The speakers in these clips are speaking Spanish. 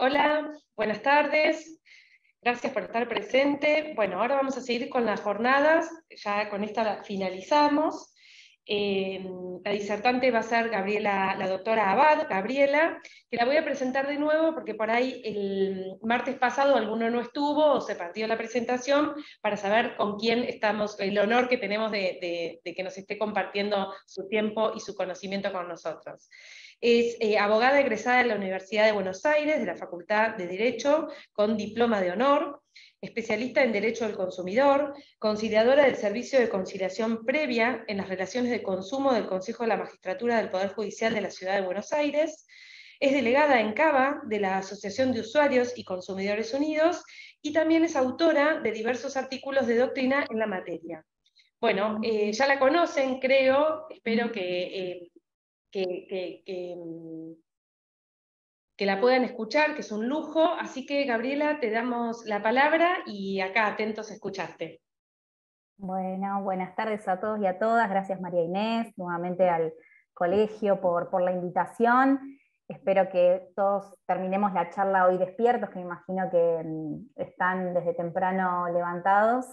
Hola, buenas tardes. Gracias por estar presente. Bueno, ahora vamos a seguir con las jornadas. Ya con esta finalizamos. La disertante va a ser Gabriela, la doctora Abad, Gabriela, que la voy a presentar de nuevo porque por ahí el martes pasado alguno no estuvo o se perdió la presentación, para saber con quién estamos, el honor que tenemos de que nos esté compartiendo su tiempo y su conocimiento con nosotros. Es abogada egresada de la Universidad de Buenos Aires, de la Facultad de Derecho, con diploma de honor, especialista en Derecho del Consumidor, conciliadora del Servicio de Conciliación Previa en las Relaciones de Consumo del Consejo de la Magistratura del Poder Judicial de la Ciudad de Buenos Aires, es delegada en CABA de la Asociación de Usuarios y Consumidores Unidos, y también es autora de diversos artículos de doctrina en la materia. Bueno, ya la conocen, creo, espero que la puedan escuchar, que es un lujo. Así que, Gabriela, te damos la palabra y acá atentos a escucharte. Bueno, buenas tardes a todos y a todas. Gracias, María Inés, nuevamente al colegio por la invitación. Espero que todos terminemos la charla hoy despiertos, que me imagino que están desde temprano levantados.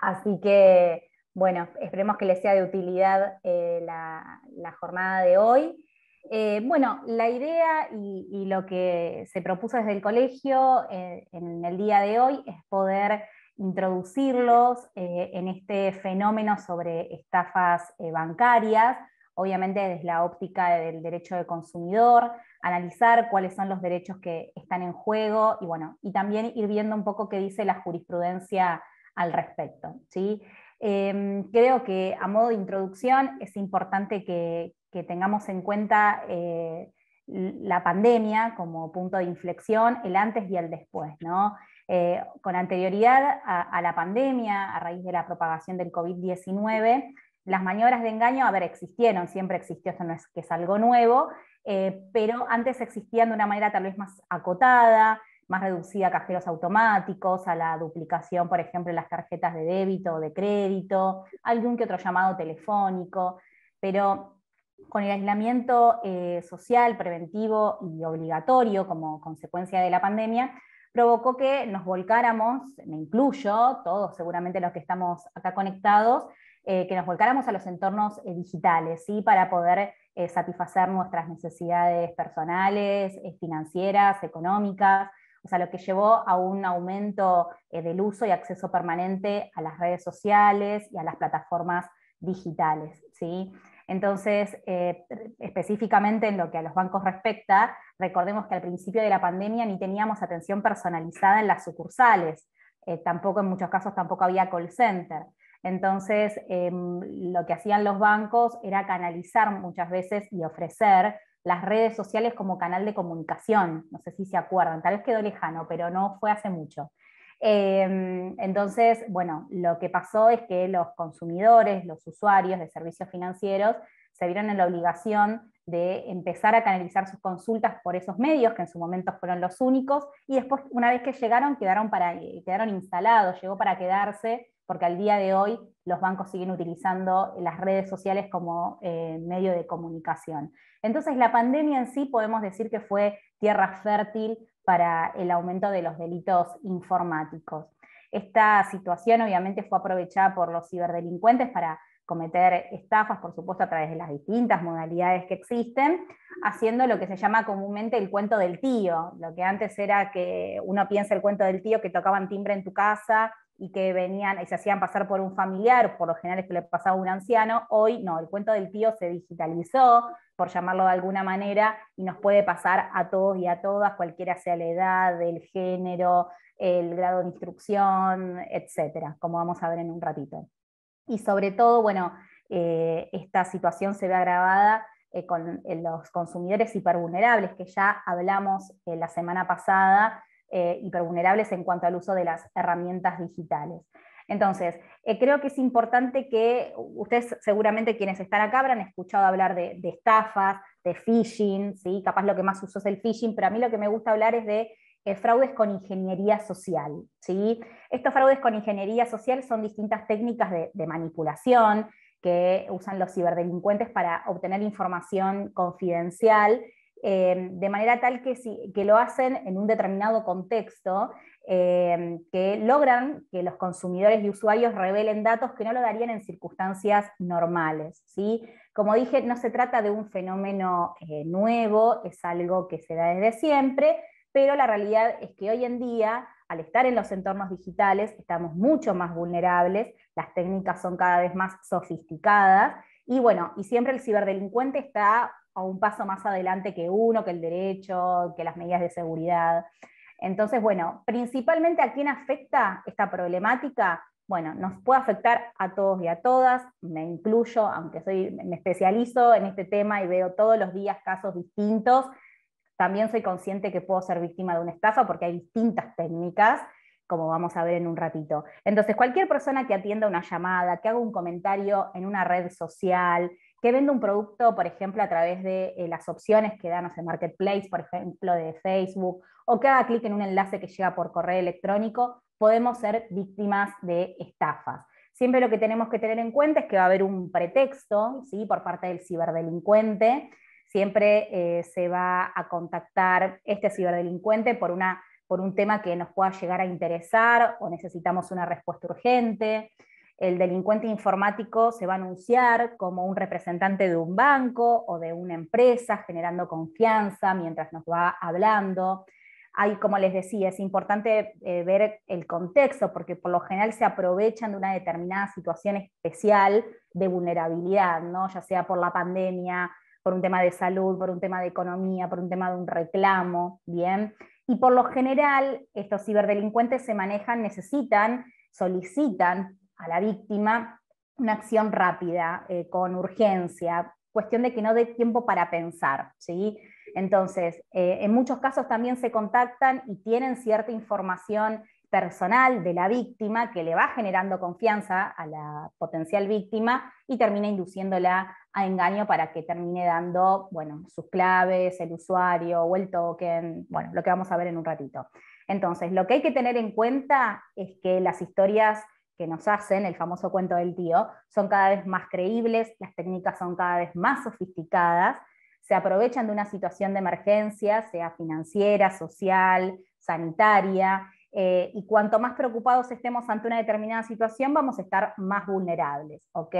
Así que, bueno, esperemos que les sea de utilidad la jornada de hoy. Bueno, la idea y lo que se propuso desde el colegio en el día de hoy es poder introducirlos en este fenómeno sobre estafas bancarias, obviamente desde la óptica del derecho del consumidor, analizar cuáles son los derechos que están en juego y, bueno, y también ir viendo un poco qué dice la jurisprudencia al respecto, ¿sí? Creo que a modo de introducción es importante que tengamos en cuenta la pandemia como punto de inflexión, el antes y el después, ¿no? Con anterioridad a la pandemia, a raíz de la propagación del COVID-19, las maniobras de engaño, a ver, existieron, siempre existió, esto no es que es algo nuevo, pero antes existían de una manera tal vez más acotada, más reducida a cajeros automáticos, a la duplicación, por ejemplo, de las tarjetas de débito o de crédito, algún que otro llamado telefónico, pero con el aislamiento social, preventivo y obligatorio como consecuencia de la pandemia, provocó que nos volcáramos, me incluyo, todos seguramente los que estamos acá conectados, que nos volcáramos a los entornos digitales, ¿sí? Para poder satisfacer nuestras necesidades personales, financieras, económicas, o sea, lo que llevó a un aumento del uso y acceso permanente a las redes sociales y a las plataformas digitales, ¿sí? Entonces, específicamente en lo que a los bancos respecta, recordemos que al principio de la pandemia ni teníamos atención personalizada en las sucursales, tampoco en muchos casos tampoco había call center. Entonces, lo que hacían los bancos era canalizar muchas veces y ofrecer las redes sociales como canal de comunicación. No sé si se acuerdan, tal vez quedó lejano, pero no fue hace mucho. Entonces, bueno, lo que pasó es que los consumidores, los usuarios de servicios financieros, se vieron en la obligación de empezar a canalizar sus consultas por esos medios, que en su momento fueron los únicos, y después, una vez que llegaron, quedaron instalados, llegó para quedarse, porque al día de hoy los bancos siguen utilizando las redes sociales como medio de comunicación. Entonces, la pandemia en sí podemos decir que fue tierra fértil para el aumento de los delitos informáticos. Esta situación obviamente fue aprovechada por los ciberdelincuentes para cometer estafas, por supuesto, a través de las distintas modalidades que existen, haciendo lo que se llama comúnmente el cuento del tío. Lo que antes era que uno piensa el cuento del tío, que tocaban timbre en tu casa y que venían y se hacían pasar por un familiar, por lo general es que le pasaba a un anciano. Hoy no, el cuento del tío se digitalizó, por llamarlo de alguna manera, y nos puede pasar a todos y a todas, cualquiera sea la edad, el género, el grado de instrucción, etcétera, como vamos a ver en un ratito. Y sobre todo, bueno, esta situación se ve agravada con los consumidores hipervulnerables, que ya hablamos la semana pasada, hipervulnerables en cuanto al uso de las herramientas digitales. Entonces, creo que es importante que ustedes, seguramente quienes están acá, habrán escuchado hablar de estafas, de phishing, ¿sí? Capaz lo que más uso es el phishing, pero a mí lo que me gusta hablar es de fraudes con ingeniería social, ¿sí? Estos fraudes con ingeniería social son distintas técnicas de manipulación que usan los ciberdelincuentes para obtener información confidencial de manera tal que lo hacen en un determinado contexto, que logran que los consumidores y usuarios revelen datos que no lo darían en circunstancias normales, ¿sí? Como dije, no se trata de un fenómeno nuevo, es algo que se da desde siempre, pero la realidad es que hoy en día, al estar en los entornos digitales, estamos mucho más vulnerables, las técnicas son cada vez más sofisticadas, y bueno, y siempre el ciberdelincuente está a un paso más adelante que uno, que el derecho, que las medidas de seguridad. Entonces, bueno, principalmente a quién afecta esta problemática. Bueno, nos puede afectar a todos y a todas, me incluyo, aunque me especializo en este tema y veo todos los días casos distintos, también soy consciente que puedo ser víctima de una estafa porque hay distintas técnicas, como vamos a ver en un ratito. Entonces, cualquier persona que atienda una llamada, que haga un comentario en una red social, que venda un producto, por ejemplo, a través de las opciones que dan, no sé, Marketplace, por ejemplo, de Facebook, o que haga clic en un enlace que llega por correo electrónico, podemos ser víctimas de estafas. Siempre lo que tenemos que tener en cuenta es que va a haber un pretexto, ¿sí?, por parte del ciberdelincuente. Siempre se va a contactar este ciberdelincuente por un tema que nos pueda llegar a interesar o necesitamos una respuesta urgente. El delincuente informático se va a anunciar como un representante de un banco o de una empresa, generando confianza mientras nos va hablando. Hay, como les decía, es importante ver el contexto, porque por lo general se aprovechan de una determinada situación especial de vulnerabilidad, ¿no? Ya sea por la pandemia, por un tema de salud, por un tema de economía, por un tema de un reclamo, ¿bien? Y por lo general, estos ciberdelincuentes se manejan, solicitan a la víctima una acción rápida, con urgencia, cuestión de que no dé tiempo para pensar, ¿sí? Entonces, en muchos casos también se contactan y tienen cierta información personal de la víctima que le va generando confianza a la potencial víctima y termina induciéndola a engaño para que termine dando, bueno, sus claves, el usuario o el token, bueno, lo que vamos a ver en un ratito. Entonces, lo que hay que tener en cuenta es que las historias que nos hacen, el famoso cuento del tío, son cada vez más creíbles, las técnicas son cada vez más sofisticadas, se aprovechan de una situación de emergencia, sea financiera, social, sanitaria, y cuanto más preocupados estemos ante una determinada situación, vamos a estar más vulnerables, ¿ok?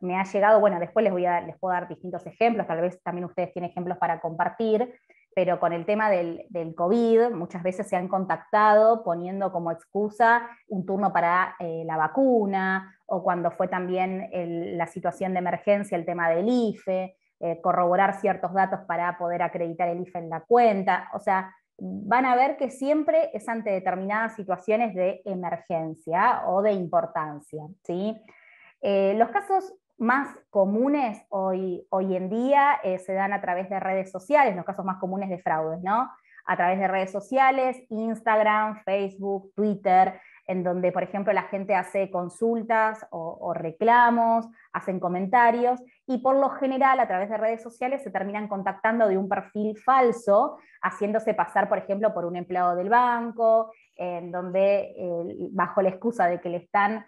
Me ha llegado, bueno, después les puedo dar distintos ejemplos, tal vez también ustedes tienen ejemplos para compartir, pero con el tema del COVID, muchas veces se han contactado poniendo como excusa un turno para la vacuna, o cuando fue también la situación de emergencia, el tema del IFE, corroborar ciertos datos para poder acreditar el IFE en la cuenta. O sea, van a ver que siempre es ante determinadas situaciones de emergencia o de importancia, ¿sí? Los casos más comunes hoy en día se dan a través de redes sociales, los casos más comunes de fraudes, ¿no? A través de redes sociales, Instagram, Facebook, Twitter, en donde, por ejemplo, la gente hace consultas o reclamos, hacen comentarios, y por lo general a través de redes sociales se terminan contactando de un perfil falso, haciéndose pasar, por ejemplo, por un empleado del banco, en donde bajo la excusa de que le están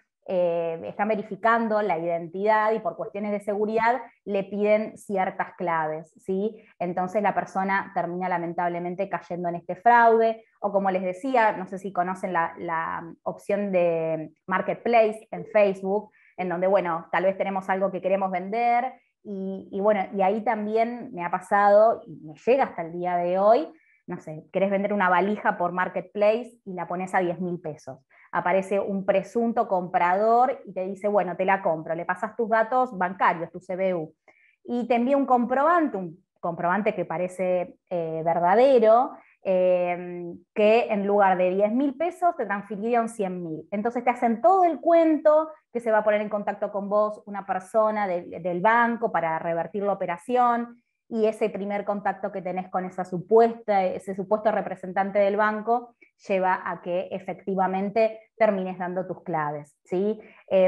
verificando la identidad y por cuestiones de seguridad le piden ciertas claves, ¿sí? Entonces la persona termina lamentablemente cayendo en este fraude, o como les decía, no sé si conocen la opción de Marketplace en Facebook, en donde, bueno, tal vez tenemos algo que queremos vender, y bueno, y ahí también me ha pasado, y me llega hasta el día de hoy, no sé, querés vender una valija por Marketplace y la pones a 10.000 pesos. Aparece un presunto comprador y te dice, bueno, te la compro, le pasas tus datos bancarios, tu CBU, y te envía un comprobante que parece verdadero, que en lugar de 10.000 pesos te transfirieron 100.000. Entonces te hacen todo el cuento, que se va a poner en contacto con vos una persona del banco para revertir la operación, y ese primer contacto que tenés con ese supuesto representante del banco lleva a que efectivamente termines dando tus claves, ¿sí?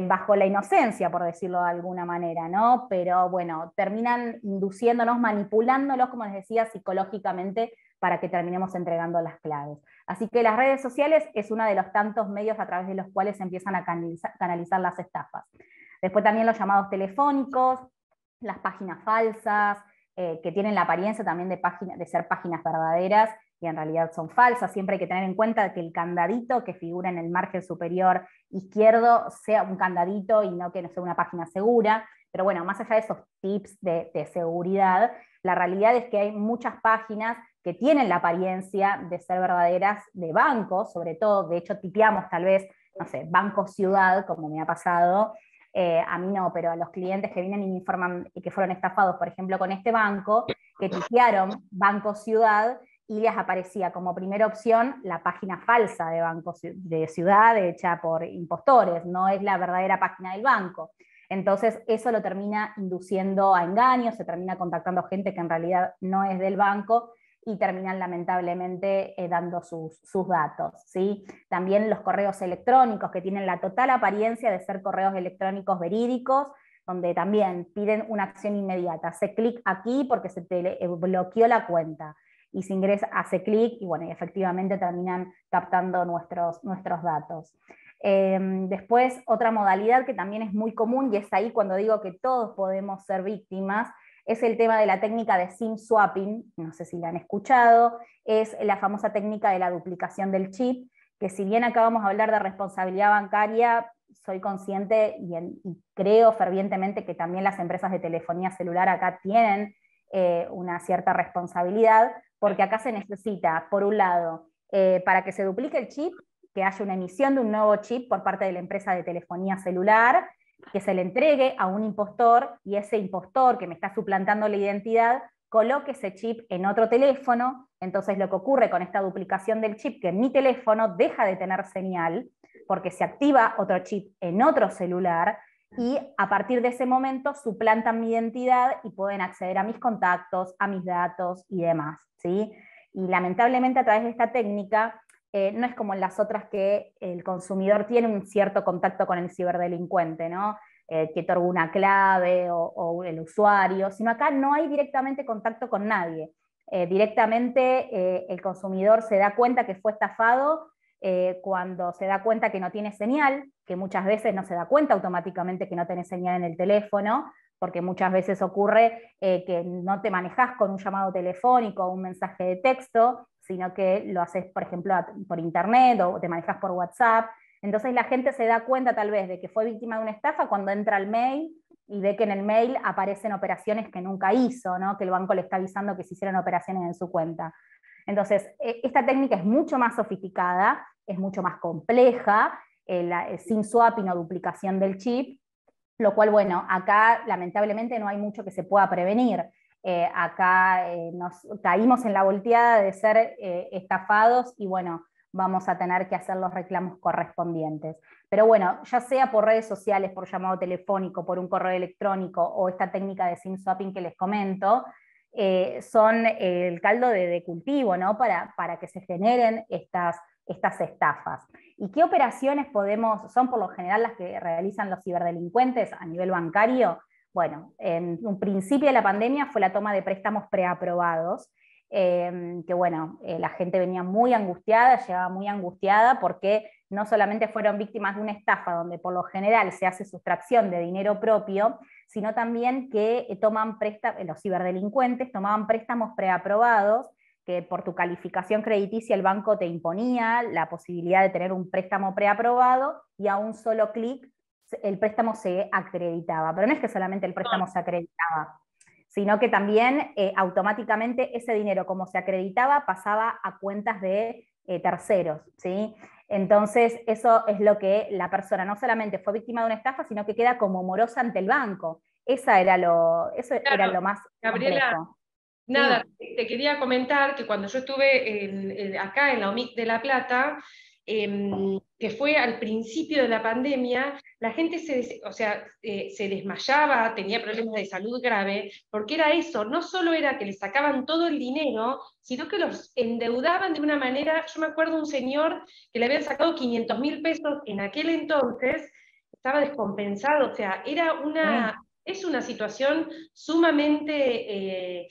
Bajo la inocencia, por decirlo de alguna manera, ¿no? Pero bueno, terminan induciéndonos, manipulándolos, como les decía, psicológicamente, para que terminemos entregando las claves. Así que las redes sociales es uno de los tantos medios a través de los cuales se empiezan a canalizar las estafas. Después también los llamados telefónicos, las páginas falsas, que tienen la apariencia también de ser páginas verdaderas y en realidad son falsas. Siempre hay que tener en cuenta que el candadito que figura en el margen superior izquierdo sea un candadito y no que no sea una página segura. Pero bueno, más allá de esos tips de seguridad, la realidad es que hay muchas páginas que tienen la apariencia de ser verdaderas de bancos, sobre todo, de hecho tipeamos tal vez, no sé, Banco Ciudad, como me ha pasado, a mí no, pero a los clientes que vienen y me informan que fueron estafados, por ejemplo, con este banco, que tipearon Banco Ciudad y les aparecía como primera opción la página falsa de Banco de Ciudad hecha por impostores, no es la verdadera página del banco. Entonces eso lo termina induciendo a engaños, se termina contactando gente que en realidad no es del banco y terminan lamentablemente dando sus datos, ¿sí? También los correos electrónicos que tienen la total apariencia de ser correos electrónicos verídicos, donde también piden una acción inmediata. Hace clic aquí porque se te bloqueó la cuenta. Y se ingresa, hace clic y bueno, y efectivamente terminan captando nuestros datos. Después, otra modalidad que también es muy común, y es ahí cuando digo que todos podemos ser víctimas, es el tema de la técnica de SIM swapping, no sé si la han escuchado, es la famosa técnica de la duplicación del chip, que si bien acá vamos a hablar de responsabilidad bancaria, soy consciente y creo fervientemente que también las empresas de telefonía celular acá tienen una cierta responsabilidad, porque acá se necesita, por un lado, para que se duplique el chip, que haya una emisión de un nuevo chip por parte de la empresa de telefonía celular, que se le entregue a un impostor y ese impostor que me está suplantando la identidad coloque ese chip en otro teléfono. Entonces lo que ocurre con esta duplicación del chip, que en mi teléfono deja de tener señal porque se activa otro chip en otro celular y a partir de ese momento suplantan mi identidad y pueden acceder a mis contactos, a mis datos y demás, ¿sí? Y lamentablemente a través de esta técnica no es como en las otras que el consumidor tiene un cierto contacto con el ciberdelincuente, ¿no? Que otorga una clave o el usuario, sino acá no hay directamente contacto con nadie. Directamente el consumidor se da cuenta que fue estafado cuando se da cuenta que no tiene señal, que muchas veces no se da cuenta automáticamente que no tenés señal en el teléfono, porque muchas veces ocurre que no te manejás con un llamado telefónico o un mensaje de texto, sino que lo haces, por ejemplo, por internet o te manejas por WhatsApp. Entonces la gente se da cuenta tal vez de que fue víctima de una estafa cuando entra al mail y ve que en el mail aparecen operaciones que nunca hizo, ¿no? Que el banco le está avisando que se hicieron operaciones en su cuenta. Entonces, esta técnica es mucho más sofisticada, es mucho más compleja, el SIM swapping o duplicación del chip, lo cual, bueno, acá lamentablemente no hay mucho que se pueda prevenir. Acá nos caímos en la volteada de ser estafados y bueno, vamos a tener que hacer los reclamos correspondientes. Pero bueno, ya sea por redes sociales, por llamado telefónico, por un correo electrónico o esta técnica de SIM swapping que les comento, son el caldo de cultivo, ¿no? Para que se generen estas estafas. ¿Y qué operaciones son por lo general las que realizan los ciberdelincuentes a nivel bancario? Bueno, en un principio de la pandemia fue la toma de préstamos preaprobados, que bueno, la gente venía muy angustiada, llegaba muy angustiada porque no solamente fueron víctimas de una estafa donde por lo general se hace sustracción de dinero propio, sino también que los ciberdelincuentes tomaban préstamos preaprobados, que por tu calificación crediticia el banco te imponía la posibilidad de tener un préstamo preaprobado y a un solo clic el préstamo se acreditaba. Pero no es que solamente el préstamo se acreditaba, sino que también automáticamente ese dinero, como se acreditaba, pasaba a cuentas de terceros, ¿sí? Entonces, eso es lo que la persona no solamente fue víctima de una estafa, sino que queda como morosa ante el banco. Eso era lo más Gabriela, complejo. nada, Sí. te quería comentar que cuando yo estuve acá en la OMIC de La Plata, que fue al principio de la pandemia, la gente se desmayaba, tenía problemas de salud grave, porque era eso, no solo era que le sacaban todo el dinero, sino que los endeudaban de una manera. Yo me acuerdo de un señor que le habían sacado 500.000 pesos en aquel entonces, estaba descompensado, o sea, es una situación sumamente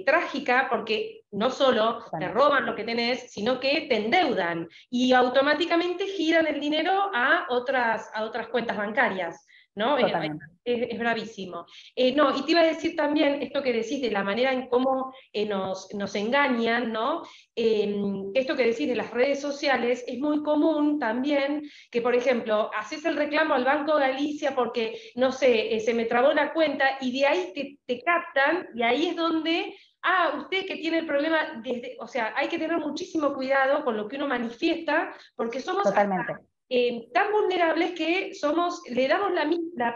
trágica, porque no solo te roban lo que tenés, sino que te endeudan y automáticamente giran el dinero a otras cuentas bancarias. ¿no? Totalmente. Es bravísimo. No, y te iba a decir también esto que decís de la manera en cómo nos engañan, ¿no? Esto que decís de las redes sociales, es muy común también que, por ejemplo, haces el reclamo al Banco Galicia porque, no sé, se me trabó la cuenta y de ahí te captan y ahí es donde usted que tiene el problema, o sea, hay que tener muchísimo cuidado con lo que uno manifiesta, porque somos Totalmente. tan vulnerables que le damos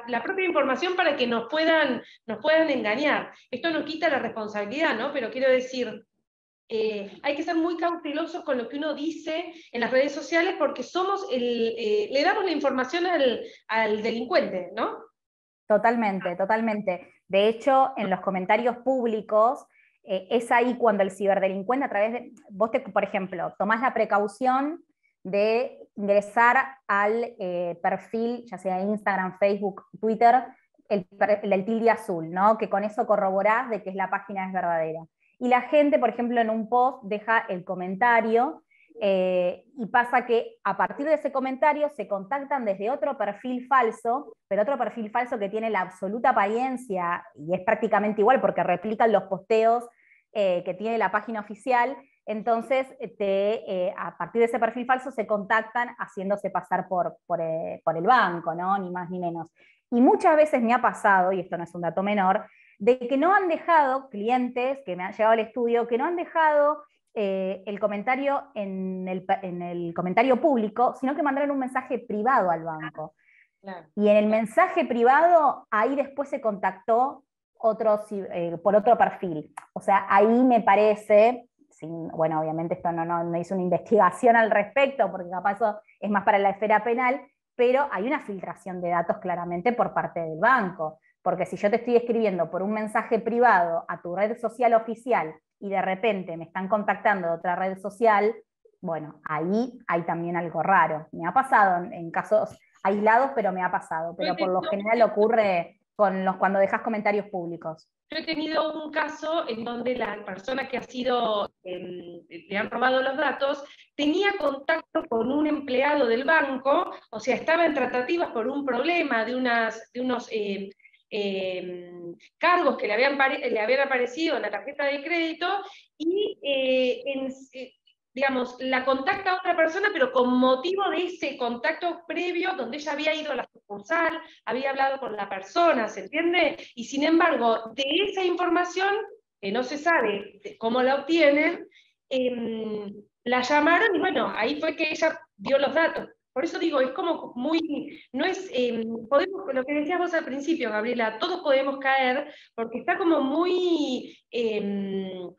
la propia información para que nos puedan engañar. Esto no quita la responsabilidad, ¿no? Pero quiero decir, hay que ser muy cautelosos con lo que uno dice en las redes sociales porque le damos la información al delincuente, ¿no? Totalmente, totalmente. De hecho, en los comentarios públicos, es ahí cuando el ciberdelincuente a través de, por ejemplo, tomás la precaución de ingresar al perfil, ya sea Instagram, Facebook, Twitter, el tilde azul, ¿no? Que con eso corroborás de que la página es verdadera. Y la gente, por ejemplo, en un post deja el comentario y pasa que a partir de ese comentario se contactan desde otro perfil falso, pero otro perfil falso que tiene la absoluta apariencia y es prácticamente igual porque replican los posteos que tiene la página oficial. Entonces, a partir de ese perfil falso se contactan haciéndose pasar por el banco, ¿no? Ni más ni menos. Y muchas veces me ha pasado, y esto no es un dato menor, de que no han dejado clientes que me han llegado al estudio, que no han dejado el comentario en el comentario público, sino que mandaron un mensaje privado al banco. Claro. Y en el mensaje privado, ahí después se contactó por otro perfil. O sea, ahí me parece, bueno, obviamente esto no hizo una investigación al respecto, porque capaz eso es más para la esfera penal, pero hay una filtración de datos claramente por parte del banco. Porque si yo te estoy escribiendo por un mensaje privado a tu red social oficial y de repente me están contactando de otra red social, bueno, ahí hay también algo raro. Me ha pasado en casos aislados, pero me ha pasado. Pero por lo general ocurre cuando dejas comentarios públicos. Yo he tenido un caso en donde la persona que le han robado los datos, tenía contacto con un empleado del banco, o sea, estaba en tratativas por un problema de unos cargos que le habían aparecido en la tarjeta de crédito, y digamos, la contacta a otra persona, pero con motivo de ese contacto previo, donde ella había ido a la sucursal, había hablado con la persona, ¿se entiende? Y sin embargo, de esa información, que no se sabe cómo la obtienen, la llamaron y bueno, ahí fue que ella dio los datos. Por eso digo, es como muy, no es, lo que decías vos al principio, Gabriela, todos podemos caer, porque está como muy estudiado.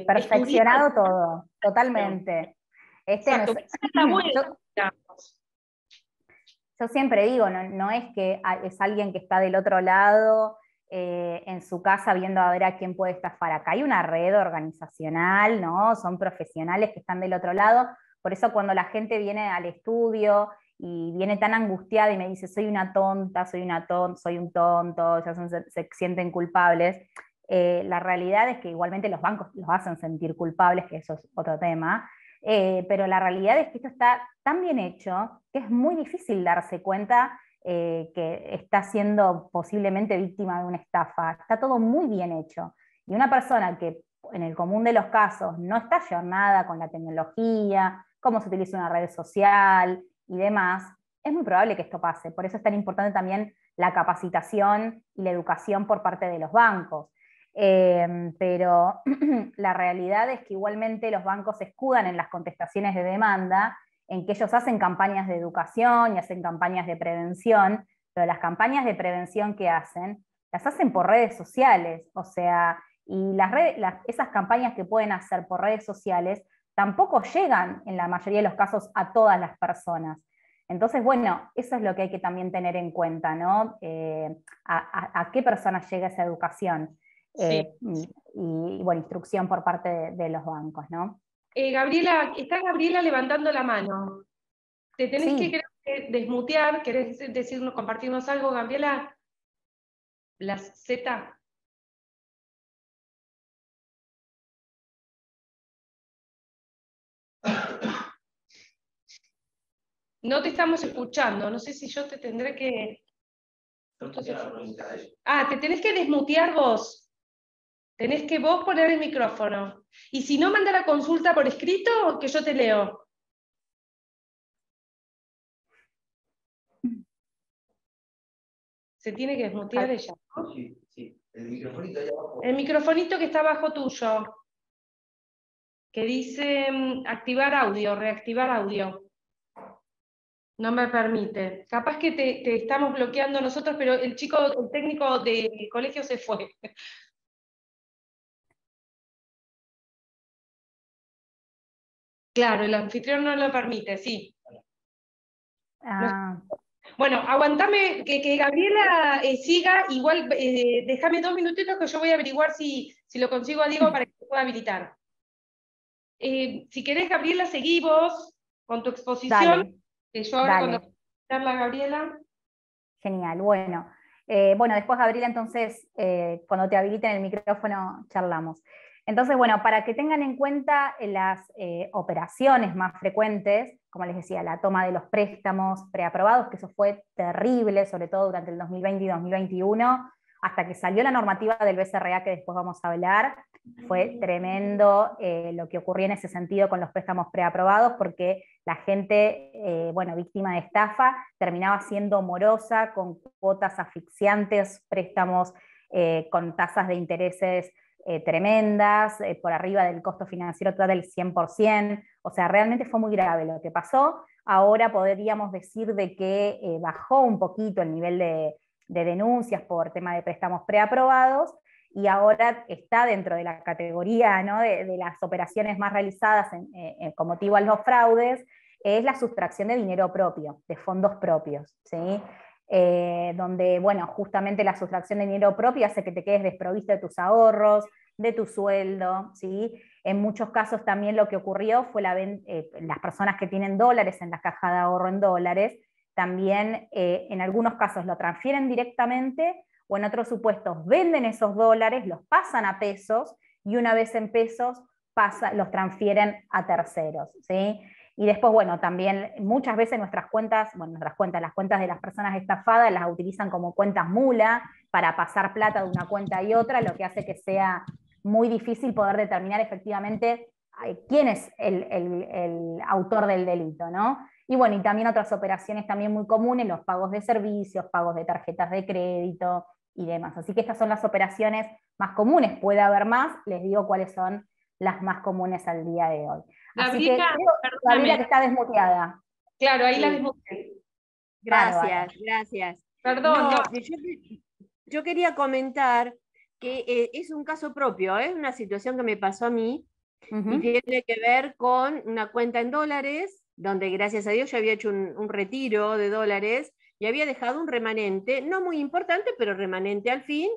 Perfeccionado todo, totalmente. Exacto, esa es la buena, yo, digamos. yo siempre digo, no es que es alguien que está del otro lado en su casa viendo a ver a quién puede estafar. Acá hay una red organizacional, ¿no? Son profesionales que están del otro lado. Por eso cuando la gente viene al estudio y viene tan angustiada y me dice, soy una tonta, soy un tonto, ya se sienten culpables. La realidad es que igualmente los bancos los hacen sentir culpables, que eso es otro tema. Pero la realidad es que esto está tan bien hecho que es muy difícil darse cuenta que está siendo posiblemente víctima de una estafa. Está todo muy bien hecho. Y una persona que en el común de los casos no está ayornada con la tecnología, cómo se utiliza una red social y demás, es muy probable que esto pase. Por eso es tan importante también la capacitación y la educación por parte de los bancos. Pero la realidad es que igualmente los bancos se escudan en las contestaciones de demanda, en que ellos hacen campañas de educación y hacen campañas de prevención, pero las campañas de prevención que hacen, las hacen por redes sociales, o sea, y esas campañas que pueden hacer por redes sociales tampoco llegan en la mayoría de los casos a todas las personas. Entonces, bueno, eso es lo que hay que también tener en cuenta, ¿no? A qué personas llega esa educación Sí. y, bueno, instrucción por parte de los bancos, ¿no? Gabriela, está Gabriela levantando la mano. Te tenés Sí, que desmutear, ¿querés decirnos, compartirnos algo, Gabriela? La Z. No te estamos escuchando, no sé si yo te tendré que Ah, te tenés que desmutear vos. Tenés que vos poner el micrófono. Y si no, manda la consulta por escrito, que yo te leo. Se tiene que desmutear ella, ¿no? Sí, sí. El microfonito ahí abajo. El microfonito que está abajo tuyo, que dice activar audio, reactivar audio. No me permite. Capaz que te estamos bloqueando nosotros, pero el técnico del colegio se fue. Claro, el anfitrión no lo permite, sí. Ah, Bueno, aguantame que Gabriela siga, igual déjame 2 minutitos que yo voy a averiguar si lo consigo a Diego para que se pueda habilitar. Si querés, Gabriela, seguí vos con tu exposición, dale, que yo ahora dale. cuando la Gabriela. Genial, bueno. Bueno, después Gabriela, entonces, cuando te habiliten el micrófono, charlamos. Entonces, bueno, para que tengan en cuenta las operaciones más frecuentes, como les decía, la toma de los préstamos preaprobados, que eso fue terrible, sobre todo durante el 2020 y 2021, hasta que salió la normativa del BCRA, que después vamos a hablar, fue tremendo lo que ocurrió en ese sentido con los préstamos preaprobados, porque la gente, bueno, víctima de estafa, terminaba siendo morosa, con cuotas asfixiantes, préstamos con tasas de intereses tremendas, por arriba del costo financiero total del 100%, o sea, realmente fue muy grave lo que pasó. Ahora podríamos decir de que bajó un poquito el nivel de denuncias por tema de préstamos preaprobados, y ahora está dentro de la categoría, ¿no?, de las operaciones más realizadas con motivo a los fraudes, es la sustracción de dinero propio, de fondos propios, ¿sí? Donde, bueno, justamente la sustracción de dinero propio hace que te quedes desprovisto de tus ahorros, de tu sueldo, ¿sí? En muchos casos también lo que ocurrió fue las personas que tienen dólares en la caja de ahorro en dólares, también en algunos casos lo transfieren directamente, o en otros supuestos venden esos dólares, los pasan a pesos, y una vez en pesos los transfieren a terceros, ¿sí? Y después, bueno, también muchas veces las cuentas de las personas estafadas las utilizan como cuentas mula para pasar plata de una cuenta y otra, lo que hace que sea muy difícil poder determinar efectivamente quién es el autor del delito, ¿no? Y bueno, y también otras operaciones también muy comunes, los pagos de servicios, pagos de tarjetas de crédito y demás. Así que estas son las operaciones más comunes. Puede haber más, les digo cuáles son las más comunes al día de hoy. Así que Gabriela, creo, Gabriela, que está desmuteada. Claro, ahí la Sí. desmuteé. Gracias, gracias. Perdón, no. Yo quería comentar que es un caso propio, es una situación que me pasó a mí, y tiene que ver con una cuenta en dólares, donde gracias a Dios yo había hecho un retiro de dólares y había dejado un remanente, no muy importante, pero remanente al fin,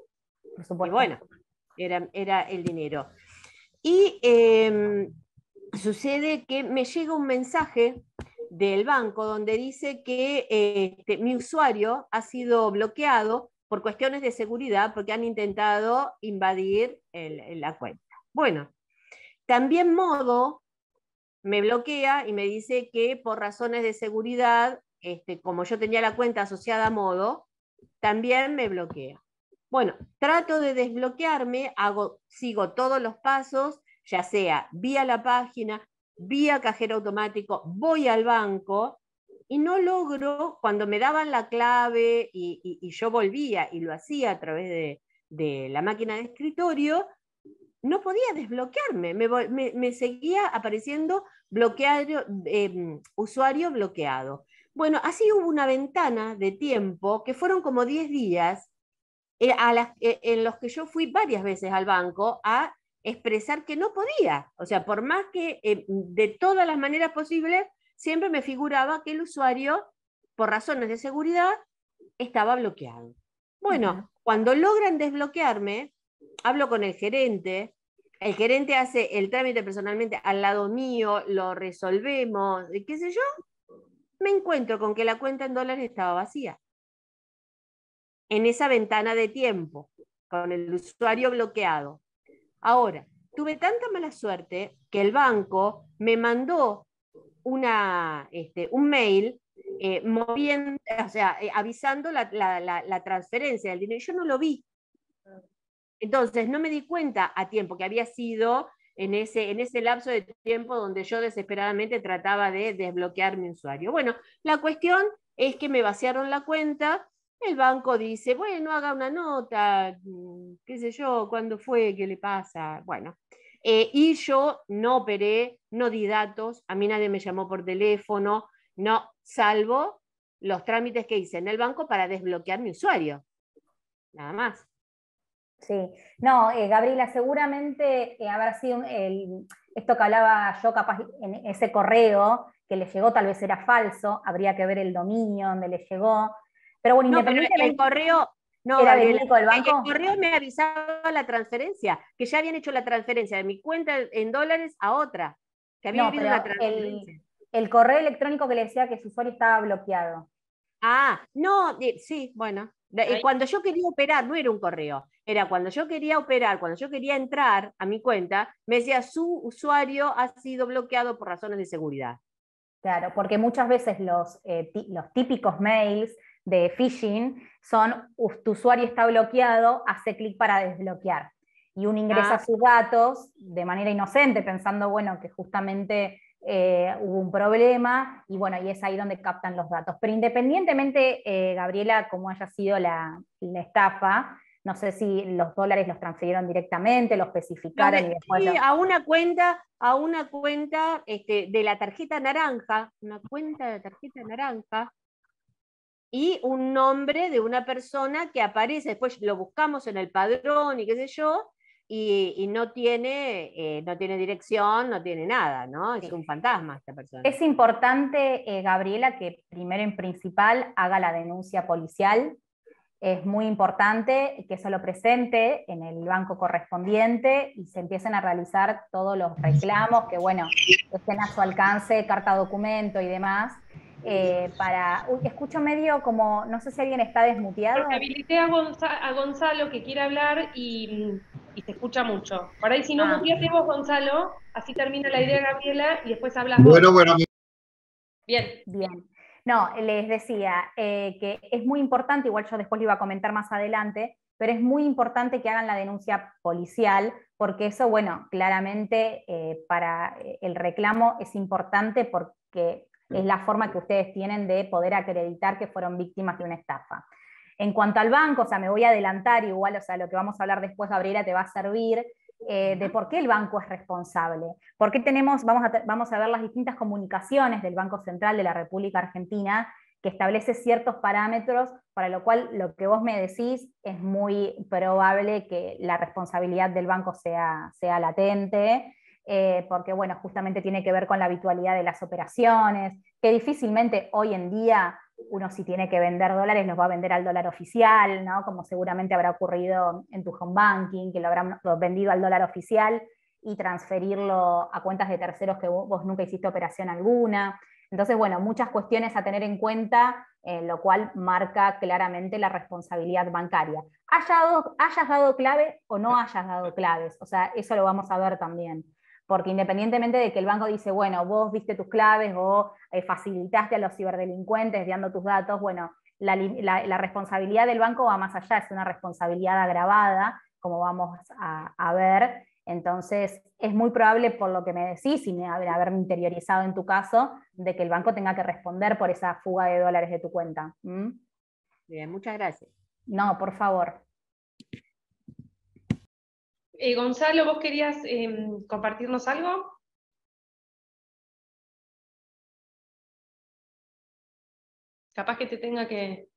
Por supuesto. y bueno, era el dinero. Y sucede que me llega un mensaje del banco donde dice que mi usuario ha sido bloqueado por cuestiones de seguridad porque han intentado invadir la cuenta. Bueno, también Modo me bloquea y me dice que por razones de seguridad, como yo tenía la cuenta asociada a Modo, también me bloquea. Bueno, trato de desbloquearme, sigo todos los pasos, ya sea vía la página, vía cajero automático, voy al banco, y no logro, cuando me daban la clave y yo volvía y lo hacía a través de la máquina de escritorio, no podía desbloquearme, me seguía apareciendo usuario bloqueado. Bueno, así hubo una ventana de tiempo que fueron como 10 días en los que yo fui varias veces al banco a expresar que no podía. O sea, por más que de todas las maneras posibles, siempre me figuraba que el usuario, por razones de seguridad, estaba bloqueado. Bueno, cuando logran desbloquearme, hablo con el gerente hace el trámite personalmente al lado mío, lo resolvemos, qué sé yo, me encuentro con que la cuenta en dólares estaba vacía. En esa ventana de tiempo, con el usuario bloqueado. Ahora, tuve tanta mala suerte que el banco me mandó un mail moviendo, o sea, avisando la transferencia del dinero. Yo no lo vi. Entonces no me di cuenta a tiempo que había sido en ese lapso de tiempo donde yo desesperadamente trataba de desbloquear mi usuario. Bueno, la cuestión es que me vaciaron la cuenta, el banco dice, bueno, haga una nota, qué sé yo, cuándo fue, qué le pasa, bueno. Y yo no operé, no di datos, a mí nadie me llamó por teléfono, no, salvo los trámites que hice en el banco para desbloquear mi usuario, nada más. Sí, no, Gabriela, seguramente habrá sido esto que hablaba yo, capaz en ese correo que le llegó tal vez era falso, habría que ver el dominio donde le llegó, pero bueno, No, pero independientemente... el correo, no, ¿Era Gabriela, verídico del banco? el correo me avisaba la transferencia, que ya habían hecho la transferencia de mi cuenta en dólares a otra, que había No, habido pero una transferencia. el correo electrónico que le decía que su usuario estaba bloqueado. Ah, no, sí, bueno. Cuando yo quería operar, no era un correo, era cuando yo quería operar, cuando yo quería entrar a mi cuenta, me decía su usuario ha sido bloqueado por razones de seguridad. Claro, porque muchas veces los típicos mails de phishing son tu usuario está bloqueado, hace clic para desbloquear. Y uno ingresa sus datos de manera inocente, pensando, bueno, que justamente hubo un problema, y bueno, y es ahí donde captan los datos. Pero independientemente, Gabriela, como haya sido la estafa, no sé si los dólares los transfirieron directamente, los especificaron y después sí, a una cuenta de la tarjeta naranja, una cuenta de tarjeta naranja, y un nombre de una persona que aparece, después lo buscamos en el padrón y qué sé yo, y no tiene dirección, no tiene nada, ¿no? Es un fantasma esta persona. Es importante, Gabriela, que primero en principal haga la denuncia policial. Es muy importante que eso lo presente en el banco correspondiente y se empiecen a realizar todos los reclamos que, bueno, estén a su alcance, carta documento y demás. Escucho medio como, no sé si alguien está desmuteado. Porque habilité a Gonzalo que quiere hablar y se escucha mucho. Por ahí, si no, muteate vos, Gonzalo, así termina la idea, Gabriela, y después hablas vos. Bueno. Bien. Bien. No, les decía que es muy importante, igual yo después lo iba a comentar más adelante, pero es muy importante que hagan la denuncia policial, porque eso, bueno, claramente para el reclamo es importante porque es la forma que ustedes tienen de poder acreditar que fueron víctimas de una estafa. En cuanto al banco, o sea, me voy a adelantar igual, o sea, lo que vamos a hablar después, Gabriela, te va a servir de por qué el banco es responsable. ¿Por qué vamos a ver las distintas comunicaciones del Banco Central de la República Argentina que establece ciertos parámetros, para lo cual lo que vos me decís es muy probable que la responsabilidad del banco sea latente, porque bueno, justamente tiene que ver con la habitualidad de las operaciones, que difícilmente hoy en día uno si tiene que vender dólares los va a vender al dólar oficial, ¿no? Como seguramente habrá ocurrido en tu home banking, que lo habrán vendido al dólar oficial y transferirlo a cuentas de terceros que vos nunca hiciste operación alguna. Entonces, bueno, muchas cuestiones a tener en cuenta, lo cual marca claramente la responsabilidad bancaria. Hayas dado clave o no hayas dado claves, o sea, eso lo vamos a ver también. Porque independientemente de que el banco dice, bueno, vos viste tus claves o facilitaste a los ciberdelincuentes dando tus datos, bueno, la responsabilidad del banco va más allá, es una responsabilidad agravada, como vamos a ver. Entonces, es muy probable, por lo que me decís, sin haberme interiorizado en tu caso, de que el banco tenga que responder por esa fuga de dólares de tu cuenta. ¿Mm? Bien, muchas gracias. No, por favor. Gonzalo, ¿vos querías compartirnos algo? Capaz que te tenga que...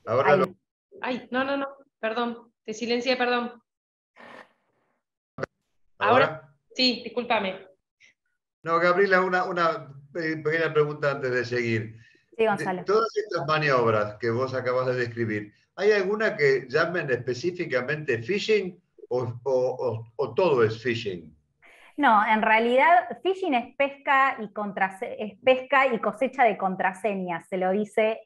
Ahora no. Ay, no, perdón, te silencié, perdón. ¿Ahora? Sí, discúlpame. No, Gabriela, una pequeña pregunta antes de seguir. Sí, De Gonzalo. todas estas maniobras que vos acabas de describir, ¿hay alguna que llamen específicamente phishing o todo es phishing? No, en realidad phishing es pesca y cosecha de contraseñas, se lo dice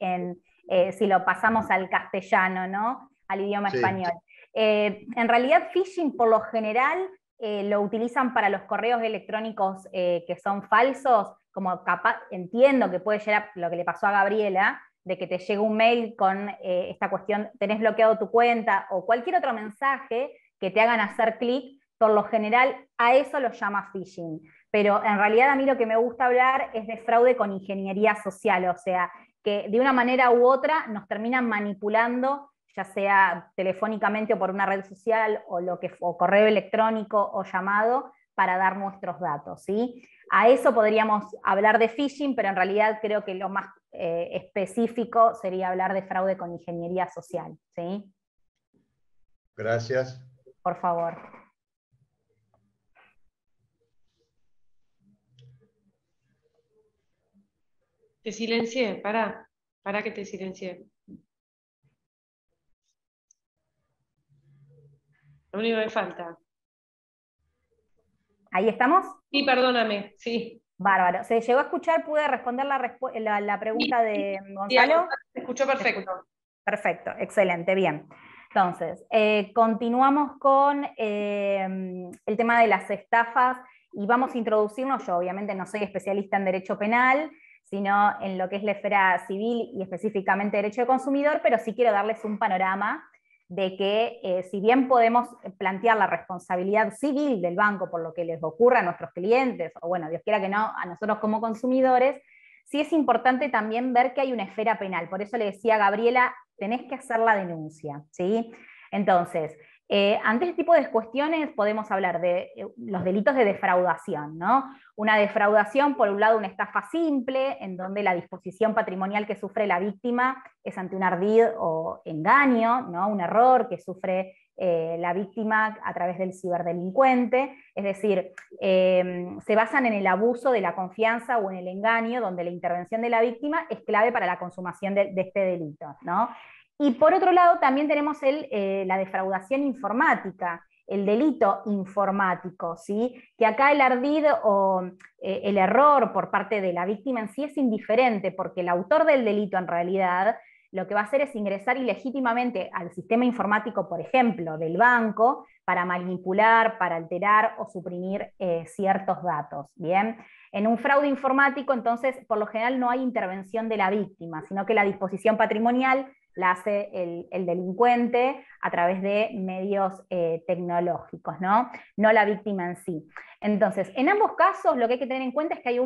si lo pasamos al castellano, ¿no? Al idioma Sí. español. En realidad phishing por lo general lo utilizan para los correos electrónicos que son falsos, como entiendo que puede llegar lo que le pasó a Gabriela, de que te llega un mail con esta cuestión, tenés bloqueado tu cuenta, o cualquier otro mensaje que te hagan hacer clic, por lo general a eso lo llama phishing. Pero en realidad a mí lo que me gusta hablar es de fraude con ingeniería social, o sea, que de una manera u otra nos terminan manipulando, ya sea telefónicamente o por una red social, o correo electrónico o llamado, para dar nuestros datos, ¿sí? A eso podríamos hablar de phishing, pero en realidad creo que lo más específico sería hablar de fraude con ingeniería social, ¿sí? Gracias. Por favor. Te silencié, pará que te silencié. Lo único que me falta. ¿Ahí estamos? Sí, perdóname, sí. Bárbaro. ¿Se llegó a escuchar? ¿Pude responder la pregunta de Gonzalo? Se escuchó perfecto. Perfecto, excelente, bien. Entonces, continuamos con el tema de las estafas y vamos a introducirnos. Yo obviamente no soy especialista en derecho penal, sino en lo que es la esfera civil y específicamente derecho de consumidor, pero sí quiero darles un panorama de que si bien podemos plantear la responsabilidad civil del banco por lo que les ocurra a nuestros clientes, o bueno, Dios quiera que no, a nosotros como consumidores, sí es importante también ver que hay una esfera penal. Por eso le decía a Gabriela, tenés que hacer la denuncia, ¿sí? Entonces, ante este tipo de cuestiones podemos hablar de los delitos de defraudación, ¿no? Una defraudación, por un lado, una estafa simple, en donde la disposición patrimonial que sufre la víctima es ante un ardid o engaño, ¿no? Un error que sufre la víctima a través del ciberdelincuente, es decir, se basan en el abuso de la confianza o en el engaño, donde la intervención de la víctima es clave para la consumación de este delito, ¿no? Y por otro lado también tenemos la defraudación informática, el delito informático, ¿sí? Que acá el ardid o el error por parte de la víctima en sí es indiferente, porque el autor del delito en realidad lo que va a hacer es ingresar ilegítimamente al sistema informático, por ejemplo, del banco, para manipular, para alterar o suprimir ciertos datos, ¿bien? En un fraude informático, entonces, por lo general no hay intervención de la víctima, sino que la disposición patrimonial la hace el delincuente a través de medios tecnológicos, ¿no? No la víctima en sí. Entonces, en ambos casos lo que hay que tener en cuenta es que hay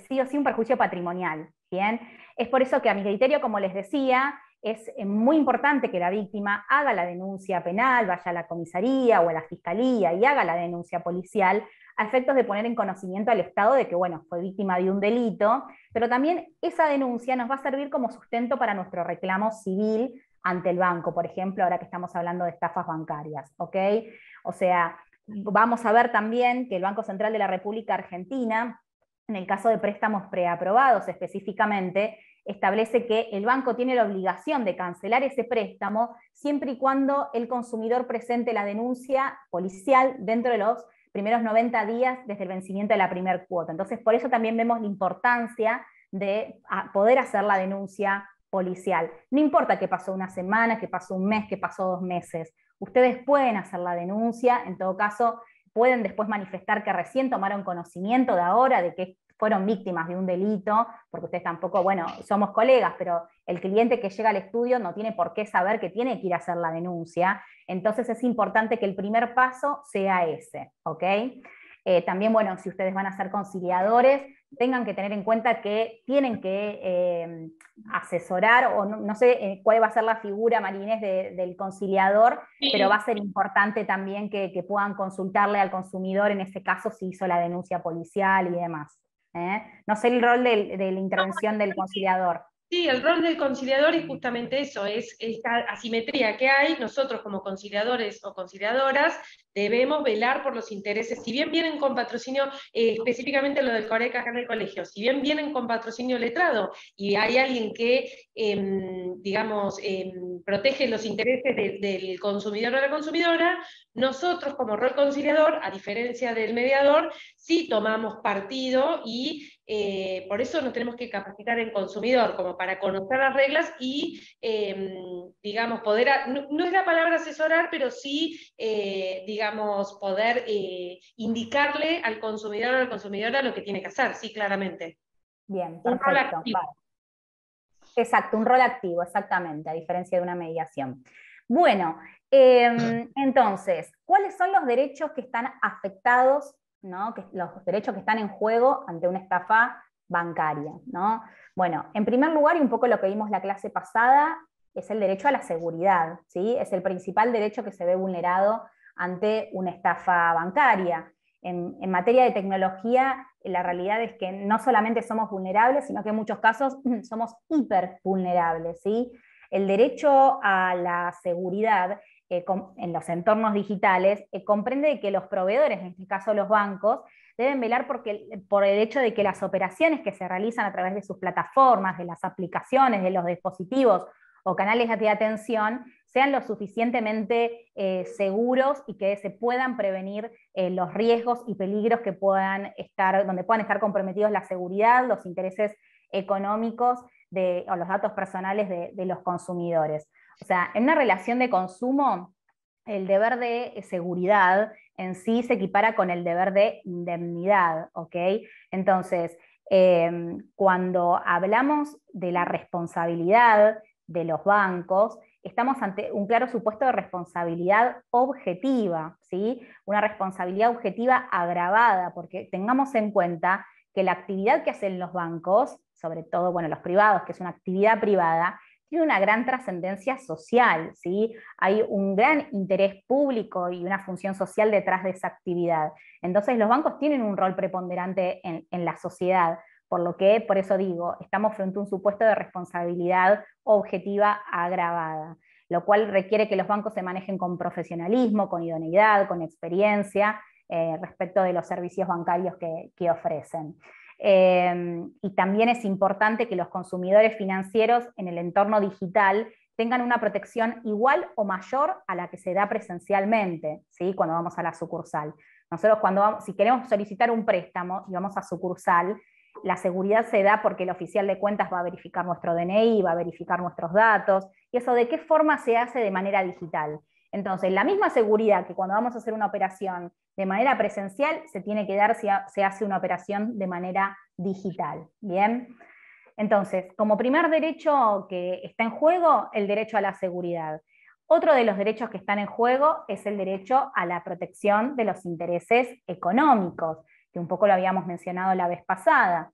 sí o sí un perjuicio patrimonial, ¿bien? Es por eso que a mi criterio, como les decía, es muy importante que la víctima haga la denuncia penal, vaya a la comisaría o a la fiscalía y haga la denuncia policial a efectos de poner en conocimiento al Estado de que, bueno, fue víctima de un delito, pero también esa denuncia nos va a servir como sustento para nuestro reclamo civil ante el banco, por ejemplo, ahora que estamos hablando de estafas bancarias, ¿ok? O sea, vamos a ver también que el Banco Central de la República Argentina, en el caso de préstamos preaprobados específicamente, establece que el banco tiene la obligación de cancelar ese préstamo siempre y cuando el consumidor presente la denuncia policial dentro de los primeros 90 días desde el vencimiento de la primera cuota. Entonces, por eso también vemos la importancia de poder hacer la denuncia policial. No importa que pasó una semana, que pasó un mes, que pasó 2 meses. Ustedes pueden hacer la denuncia, en todo caso, pueden después manifestar que recién tomaron conocimiento de ahora de que fueron víctimas de un delito, porque ustedes tampoco, bueno, somos colegas, pero el cliente que llega al estudio no tiene por qué saber que tiene que ir a hacer la denuncia. Entonces es importante que el primer paso sea ese, ¿ok? También, bueno, si ustedes van a ser conciliadores, tengan que tener en cuenta que tienen que asesorar, o no sé cuál va a ser la figura, Marinés, del conciliador, sí, pero va a ser importante también que puedan consultarle al consumidor, en ese caso, si hizo la denuncia policial y demás. No sé el rol de la intervención del conciliador. Sí, el rol del conciliador es justamente eso, es esta asimetría que hay. Nosotros como conciliadores o conciliadoras debemos velar por los intereses, si bien vienen con patrocinio, específicamente lo del CORECA acá en el colegio, si bien vienen con patrocinio letrado y hay alguien que, digamos, protege los intereses del consumidor o la consumidora, nosotros como rol conciliador, a diferencia del mediador, sí tomamos partido y por eso nos tenemos que capacitar en consumidor, como para conocer las reglas y, digamos, poder, no es la palabra asesorar, pero sí, digamos, poder indicarle al consumidor o a la consumidora lo que tiene que hacer, sí, claramente. Bien, Un rol perfecto. activo. Vale. Exacto, un rol activo, exactamente, a diferencia de una mediación. Bueno, entonces, ¿cuáles son los derechos que están afectados, ¿no? Los derechos que están en juego ante una estafa bancaria, ¿no? Bueno, en primer lugar, y un poco lo que vimos la clase pasada, es el derecho a la seguridad, ¿sí? Es el principal derecho que se ve vulnerado ante una estafa bancaria. En materia de tecnología, la realidad es que no solamente somos vulnerables, sino que en muchos casos somos hiper vulnerables, ¿sí? El derecho a la seguridad en los entornos digitales comprende que los proveedores, en este caso los bancos, deben velar por el hecho de que las operaciones que se realizan a través de sus plataformas, de las aplicaciones, de los dispositivos o canales de atención, sean lo suficientemente seguros y que se puedan prevenir los riesgos y peligros que donde puedan estar comprometidos la seguridad, los intereses económicos o los datos personales de los consumidores. O sea, en una relación de consumo, el deber de seguridad en sí se equipara con el deber de indemnidad, ¿ok? Entonces, cuando hablamos de la responsabilidad de los bancos, estamos ante un claro supuesto de responsabilidad objetiva, ¿sí? Una responsabilidad objetiva agravada, porque tengamos en cuenta que la actividad que hacen los bancos, sobre todo, bueno, los privados, que es una actividad privada, tiene una gran trascendencia social, ¿sí? Hay un gran interés público y una función social detrás de esa actividad. Entonces los bancos tienen un rol preponderante en la sociedad, por eso digo, estamos frente a un supuesto de responsabilidad objetiva agravada, lo cual requiere que los bancos se manejen con profesionalismo, con idoneidad, con experiencia respecto de los servicios bancarios que ofrecen. Y también es importante que los consumidores financieros en el entorno digital tengan una protección igual o mayor a la que se da presencialmente, ¿sí? Cuando vamos a la sucursal. Nosotros si queremos solicitar un préstamo y vamos a sucursal, la seguridad se da porque el oficial de cuentas va a verificar nuestro DNI, va a verificar nuestros datos, y eso de qué forma se hace de manera digital. Entonces, la misma seguridad que cuando vamos a hacer una operación de manera presencial, se tiene que dar si se hace una operación de manera digital, ¿bien? Entonces, como primer derecho que está en juego, el derecho a la seguridad. Otro de los derechos que están en juego es el derecho a la protección de los intereses económicos, que un poco lo habíamos mencionado la vez pasada.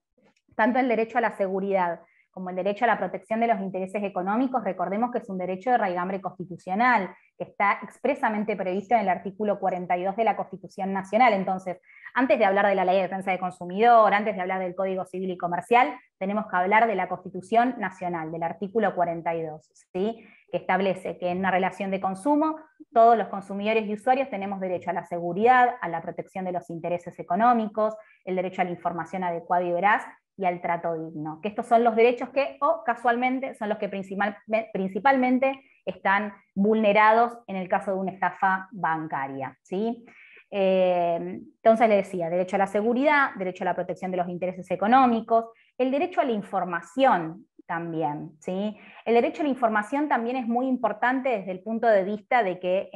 Tanto el derecho a la seguridad como el derecho a la protección de los intereses económicos, recordemos que es un derecho de raigambre constitucional, que está expresamente previsto en el artículo 42 de la Constitución Nacional. Entonces, antes de hablar de la Ley de Defensa del Consumidor, antes de hablar del Código Civil y Comercial, tenemos que hablar de la Constitución Nacional, del artículo 42, ¿sí? Que establece que en una relación de consumo, todos los consumidores y usuarios tenemos derecho a la seguridad, a la protección de los intereses económicos, el derecho a la información adecuada y veraz, y al trato digno, que estos son los derechos que, casualmente, son los que principalmente están vulnerados en el caso de una estafa bancaria, ¿sí? Entonces le decía, derecho a la seguridad, derecho a la protección de los intereses económicos, el derecho a la información también, ¿sí? El derecho a la información también es muy importante desde el punto de vista de que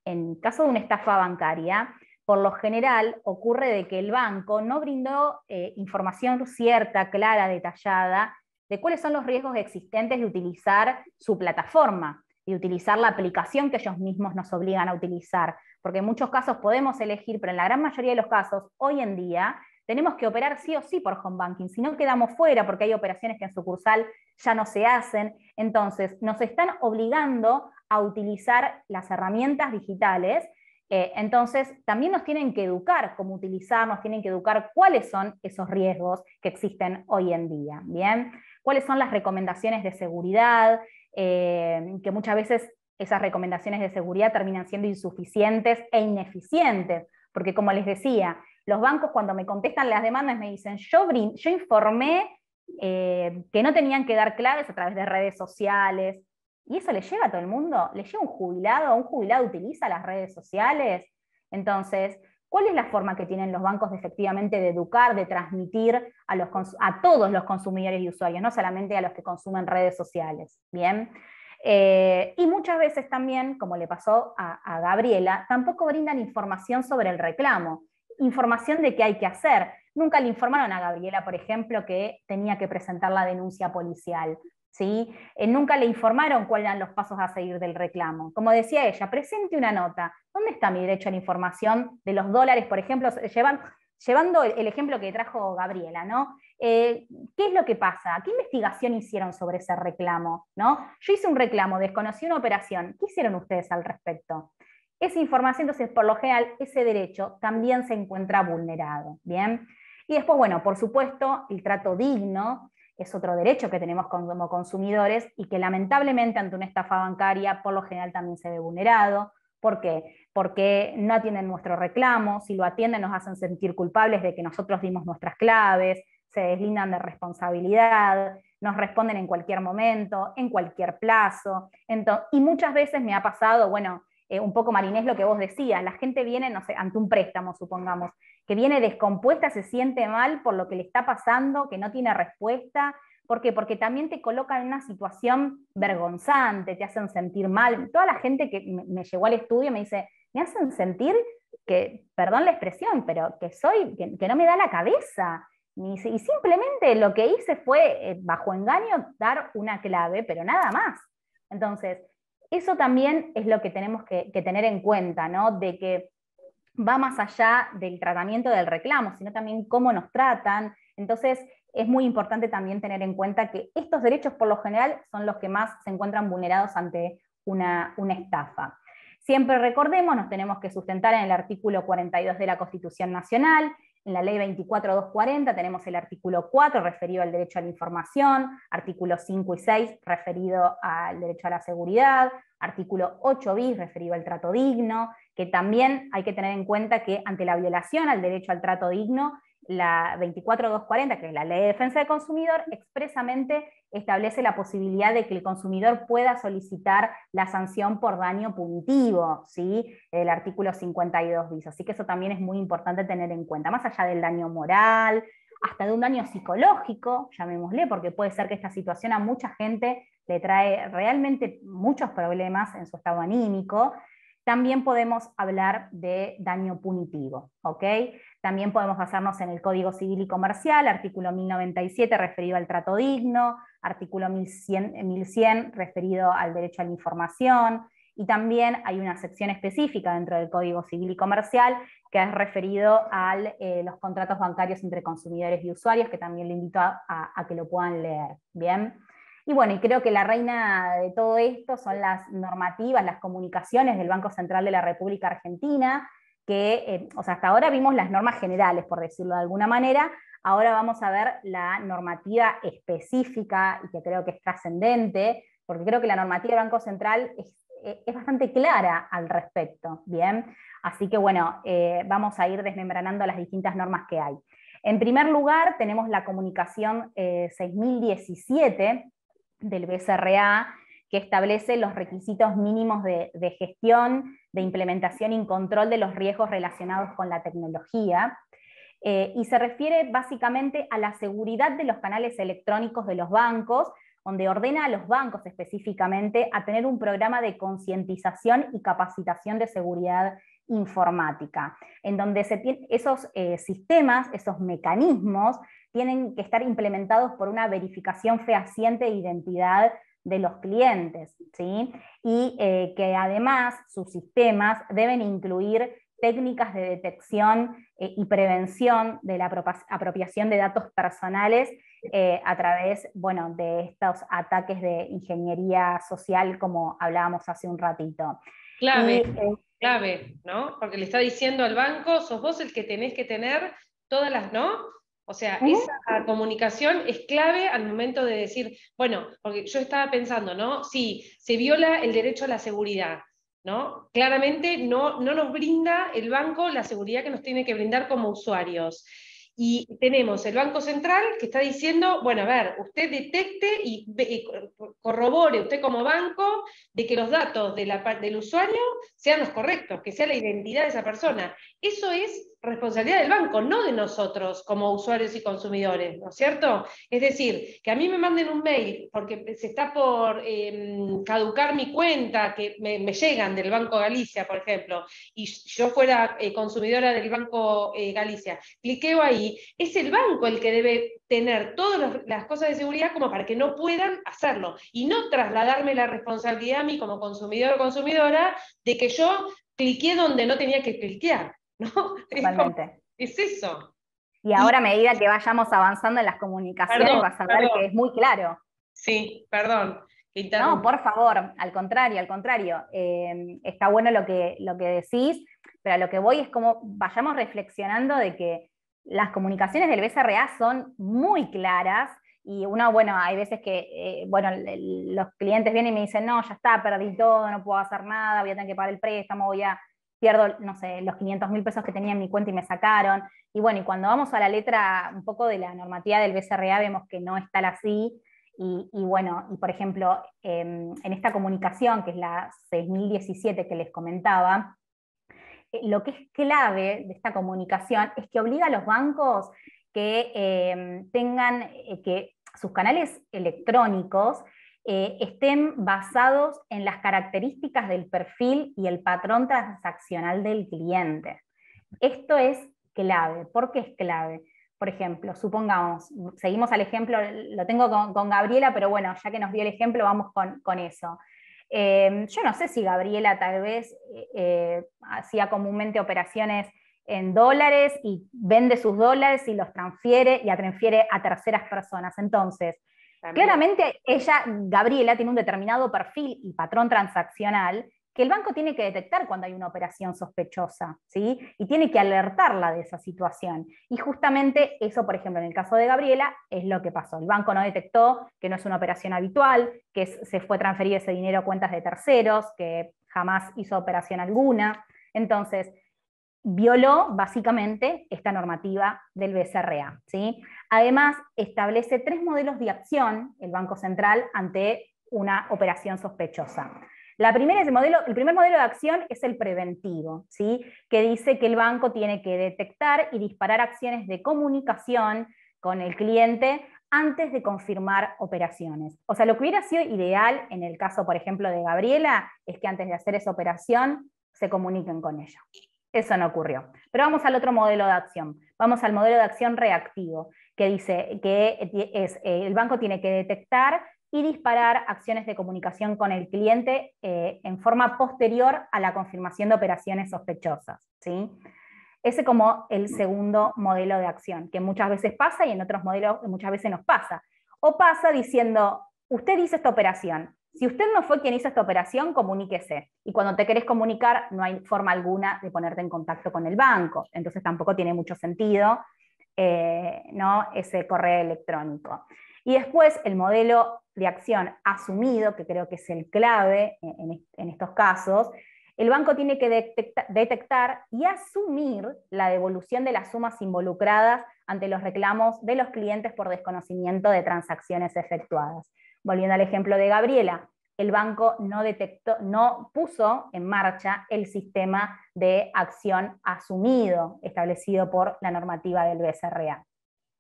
en caso de una estafa bancaria, por lo general ocurre de que el banco no brindó información cierta, clara, detallada, de cuáles son los riesgos existentes de utilizar su plataforma y utilizar la aplicación que ellos mismos nos obligan a utilizar. Porque en muchos casos podemos elegir, pero en la gran mayoría de los casos, hoy en día, tenemos que operar sí o sí por home banking, si no quedamos fuera porque hay operaciones que en sucursal ya no se hacen. Entonces, nos están obligando a utilizar las herramientas digitales. Entonces, también nos tienen que educar cómo utilizar, nos tienen que educar cuáles son esos riesgos que existen hoy en día, ¿bien? Cuáles son las recomendaciones de seguridad, que muchas veces esas recomendaciones de seguridad terminan siendo insuficientes e ineficientes, porque como les decía, los bancos cuando me contestan las demandas me dicen, yo informé que no tenían que dar claves a través de redes sociales. ¿Y eso le llega a todo el mundo? ¿Le llega a un jubilado? ¿Un jubilado utiliza las redes sociales? Entonces, ¿Cuál es la forma que tienen los bancos efectivamente de educar, de transmitir a todos los consumidores y usuarios, no solamente a los que consumen redes sociales? ¿Bien? Y muchas veces también, como le pasó a Gabriela, tampoco brindan información sobre el reclamo, información de qué hay que hacer. Nunca le informaron a Gabriela, por ejemplo, que tenía que presentar la denuncia policial. ¿Sí? Nunca le informaron cuáles eran los pasos a seguir del reclamo. Como decía ella, presente una nota. ¿Dónde está mi derecho a la información de los dólares, por ejemplo? Llevando el ejemplo que trajo Gabriela, ¿no? ¿Qué es lo que pasa? ¿Qué investigación hicieron sobre ese reclamo? ¿No? Yo hice un reclamo, desconocí una operación. ¿Qué hicieron ustedes al respecto? Esa información, entonces, por lo general, ese derecho también se encuentra vulnerado. ¿Bien? Y después, bueno, por supuesto, el trato digno es otro derecho que tenemos como consumidores y que lamentablemente ante una estafa bancaria por lo general también se ve vulnerado. ¿Por qué? Porque no atienden nuestro reclamo, si lo atienden nos hacen sentir culpables de que nosotros dimos nuestras claves, se deslindan de responsabilidad, nos responden en cualquier momento, en cualquier plazo. Y muchas veces me ha pasado, bueno, un poco Marinés lo que vos decías, la gente viene, no sé, ante un préstamo, supongamos, que viene descompuesta, se siente mal por lo que le está pasando, que no tiene respuesta. ¿Por qué? Porque también te colocan en una situación vergonzante, te hacen sentir mal. Toda la gente que me llegó al estudio me dice, me hacen sentir que, perdón la expresión, pero que no me da la cabeza. Y simplemente lo que hice fue, bajo engaño, dar una clave, pero nada más. Entonces, eso también es lo que tenemos que tener en cuenta, ¿no? De que va más allá del tratamiento del reclamo, sino también cómo nos tratan. Entonces, es muy importante también tener en cuenta que estos derechos, por lo general, son los que más se encuentran vulnerados ante una estafa. Siempre recordemos, nos tenemos que sustentar en el artículo 42 de la Constitución Nacional. En la ley 24.240 tenemos el artículo 4 referido al derecho a la información, artículos 5 y 6 referido al derecho a la seguridad, artículo 8 bis referido al trato digno, que también hay que tener en cuenta que ante la violación al derecho al trato digno, la 24.240, que es la Ley de Defensa del Consumidor, expresamente establece la posibilidad de que el consumidor pueda solicitar la sanción por daño punitivo, ¿sí? El artículo 52 bis. Así que eso también es muy importante tener en cuenta, más allá del daño moral, hasta de un daño psicológico, llamémosle, porque puede ser que esta situación a mucha gente le trae realmente muchos problemas en su estado anímico. También podemos hablar de daño punitivo, ¿ok? También podemos basarnos en el Código Civil y Comercial, artículo 1097 referido al trato digno, artículo 1100 referido al derecho a la información, y también hay una sección específica dentro del Código Civil y Comercial que es referido a los contratos bancarios entre consumidores y usuarios, que también le invito a que lo puedan leer, ¿bien? Y bueno, y creo que la reina de todo esto son las normativas, las comunicaciones del Banco Central de la República Argentina, que, o sea, hasta ahora vimos las normas generales, por decirlo de alguna manera, ahora vamos a ver la normativa específica, y que creo que es trascendente, porque creo que la normativa del Banco Central es bastante clara al respecto, ¿bien? Así que bueno, vamos a ir desmembranando las distintas normas que hay. En primer lugar, tenemos la comunicación 6017, del BCRA, que establece los requisitos mínimos de gestión, de implementación y control de los riesgos relacionados con la tecnología, y se refiere básicamente a la seguridad de los canales electrónicos de los bancos, donde ordena a los bancos específicamente a tener un programa de concientización y capacitación de seguridad informática, en donde esos sistemas, esos mecanismos, tienen que estar implementados por una verificación fehaciente de identidad de los clientes, ¿sí? Y que además sus sistemas deben incluir técnicas de detección y prevención de la apropiación de datos personales a través, bueno, de estos ataques de ingeniería social, como hablábamos hace un ratito. Clave, clave, ¿no? Porque le está diciendo al banco, sos vos el que tenés que tener todas las, ¿no? O sea, esa comunicación es clave al momento de decir, bueno, porque yo estaba pensando, ¿no? Sí, se viola el derecho a la seguridad, ¿no? Claramente no nos brinda el banco la seguridad que nos tiene que brindar como usuarios. Y tenemos el Banco Central que está diciendo, bueno, a ver, usted detecte y corrobore usted como banco de que los datos del usuario sean los correctos, que sea la identidad de esa persona. Eso es responsabilidad del banco, no de nosotros como usuarios y consumidores, ¿no es cierto? Es decir, que a mí me manden un mail porque se está por caducar mi cuenta, que me llegan del Banco Galicia, por ejemplo, y yo fuera consumidora del Banco Galicia, cliqueo ahí, es el banco el que debe tener todas las cosas de seguridad como para que no puedan hacerlo, y no trasladarme la responsabilidad a mí como consumidor o consumidora de que yo cliqué donde no tenía que cliquear, ¿no? Totalmente. Es eso. Y ahora a medida que vayamos avanzando en las comunicaciones vas a ver que es muy claro. Sí, perdón. No, por favor, al contrario. Está bueno lo que decís, pero a lo que voy es como vayamos reflexionando de que las comunicaciones del BCRA son muy claras y uno, bueno, hay veces que, los clientes vienen y me dicen, no, ya está, perdí todo, no puedo hacer nada, voy a tener que pagar el préstamo, pierdo, no sé, los 500.000 pesos que tenía en mi cuenta y me sacaron. Y bueno, y cuando vamos a la letra un poco de la normativa del BCRA vemos que no es tal así. Y bueno, y por ejemplo, en esta comunicación, que es la 6017 que les comentaba, lo que es clave de esta comunicación es que obliga a los bancos que tengan, que sus canales electrónicos estén basados en las características del perfil y el patrón transaccional del cliente. Esto es clave. ¿Por qué es clave? Por ejemplo, supongamos, seguimos al ejemplo, lo tengo con Gabriela, pero bueno, ya que nos dio el ejemplo, vamos con eso. Yo no sé si Gabriela tal vez hacía comúnmente operaciones en dólares y vende sus dólares y los transfiere a terceras personas. Entonces, claramente Gabriela, tiene un determinado perfil y patrón transaccional que el banco tiene que detectar cuando hay una operación sospechosa, ¿sí? Y tiene que alertarla de esa situación. Y justamente eso, por ejemplo, en el caso de Gabriela, es lo que pasó. El banco no detectó que no es una operación habitual, que se fue transferido ese dinero a cuentas de terceros, que jamás hizo operación alguna. Entonces, violó básicamente esta normativa del BCRA, ¿sí? Además, establece 3 modelos de acción el Banco Central ante una operación sospechosa. El primer modelo de acción es el preventivo, ¿sí? Que dice que el banco tiene que detectar y disparar acciones de comunicación con el cliente antes de confirmar operaciones. O sea, lo que hubiera sido ideal en el caso, por ejemplo, de Gabriela, es que antes de hacer esa operación se comuniquen con ella. Eso no ocurrió. Pero vamos al otro modelo de acción. Vamos al modelo de acción reactivo, que dice que el banco tiene que detectar y disparar acciones de comunicación con el cliente en forma posterior a la confirmación de operaciones sospechosas, ¿sí? Ese como el segundo modelo de acción, que muchas veces pasa y en otros modelos muchas veces nos pasa. O pasa diciendo, usted hizo esta operación, si usted no fue quien hizo esta operación, comuníquese. Y cuando te querés comunicar, no hay forma alguna de ponerte en contacto con el banco. Entonces tampoco tiene mucho sentido ¿no? ese correo electrónico. Y después el modelo de acción asumido, que creo que es el clave en estos casos, el banco tiene que detectar y asumir la devolución de las sumas involucradas ante los reclamos de los clientes por desconocimiento de transacciones efectuadas. Volviendo al ejemplo de Gabriela, el banco no puso en marcha el sistema de acción asumido establecido por la normativa del BCRA.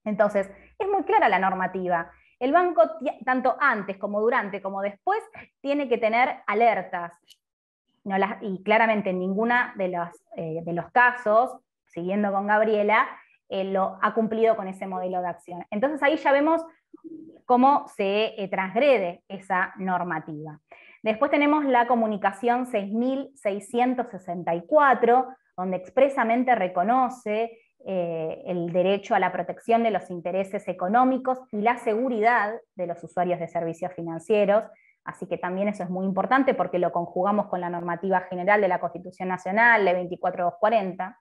Entonces, es muy clara la normativa. El banco, tanto antes como durante como después, tiene que tener alertas. Y claramente en ninguno de los casos, siguiendo con Gabriela, lo ha cumplido con ese modelo de acción. Entonces ahí ya vemos cómo se transgrede esa normativa. Después tenemos la comunicación 6664, donde expresamente reconoce el derecho a la protección de los intereses económicos y la seguridad de los usuarios de servicios financieros, así que también eso es muy importante porque lo conjugamos con la normativa general de la Constitución Nacional, Ley 24240.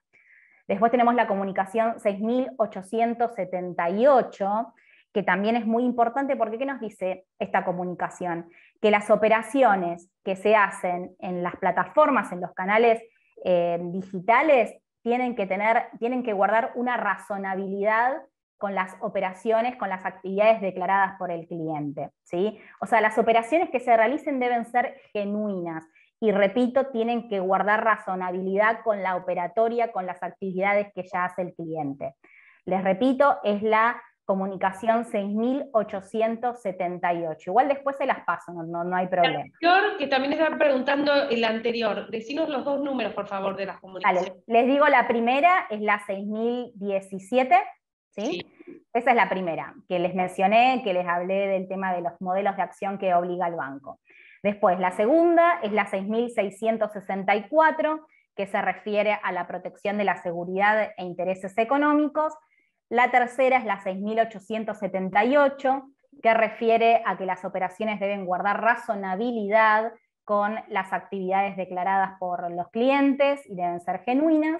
Después tenemos la comunicación 6878, que también es muy importante porque ¿qué nos dice esta comunicación? Que las operaciones que se hacen en las plataformas, en los canales digitales, tienen que guardar una razonabilidad con las operaciones, con las actividades declaradas por el cliente, ¿sí? O sea, las operaciones que se realicen deben ser genuinas, y repito, tienen que guardar razonabilidad con la operatoria, con las actividades que ya hace el cliente. Les repito, es la comunicación 6878. Igual después se las paso, no hay problema. El anterior, que también están preguntando el anterior, decinos los dos números, por favor, de las comunicaciones. Vale, les digo, la primera es la 6017, ¿sí? Sí. Esa es la primera, que les mencioné, que les hablé del tema de los modelos de acción que obliga el banco. Después, la segunda es la 6664, que se refiere a la protección de la seguridad e intereses económicos. La tercera es la 6878, que refiere a que las operaciones deben guardar razonabilidad con las actividades declaradas por los clientes y deben ser genuinas.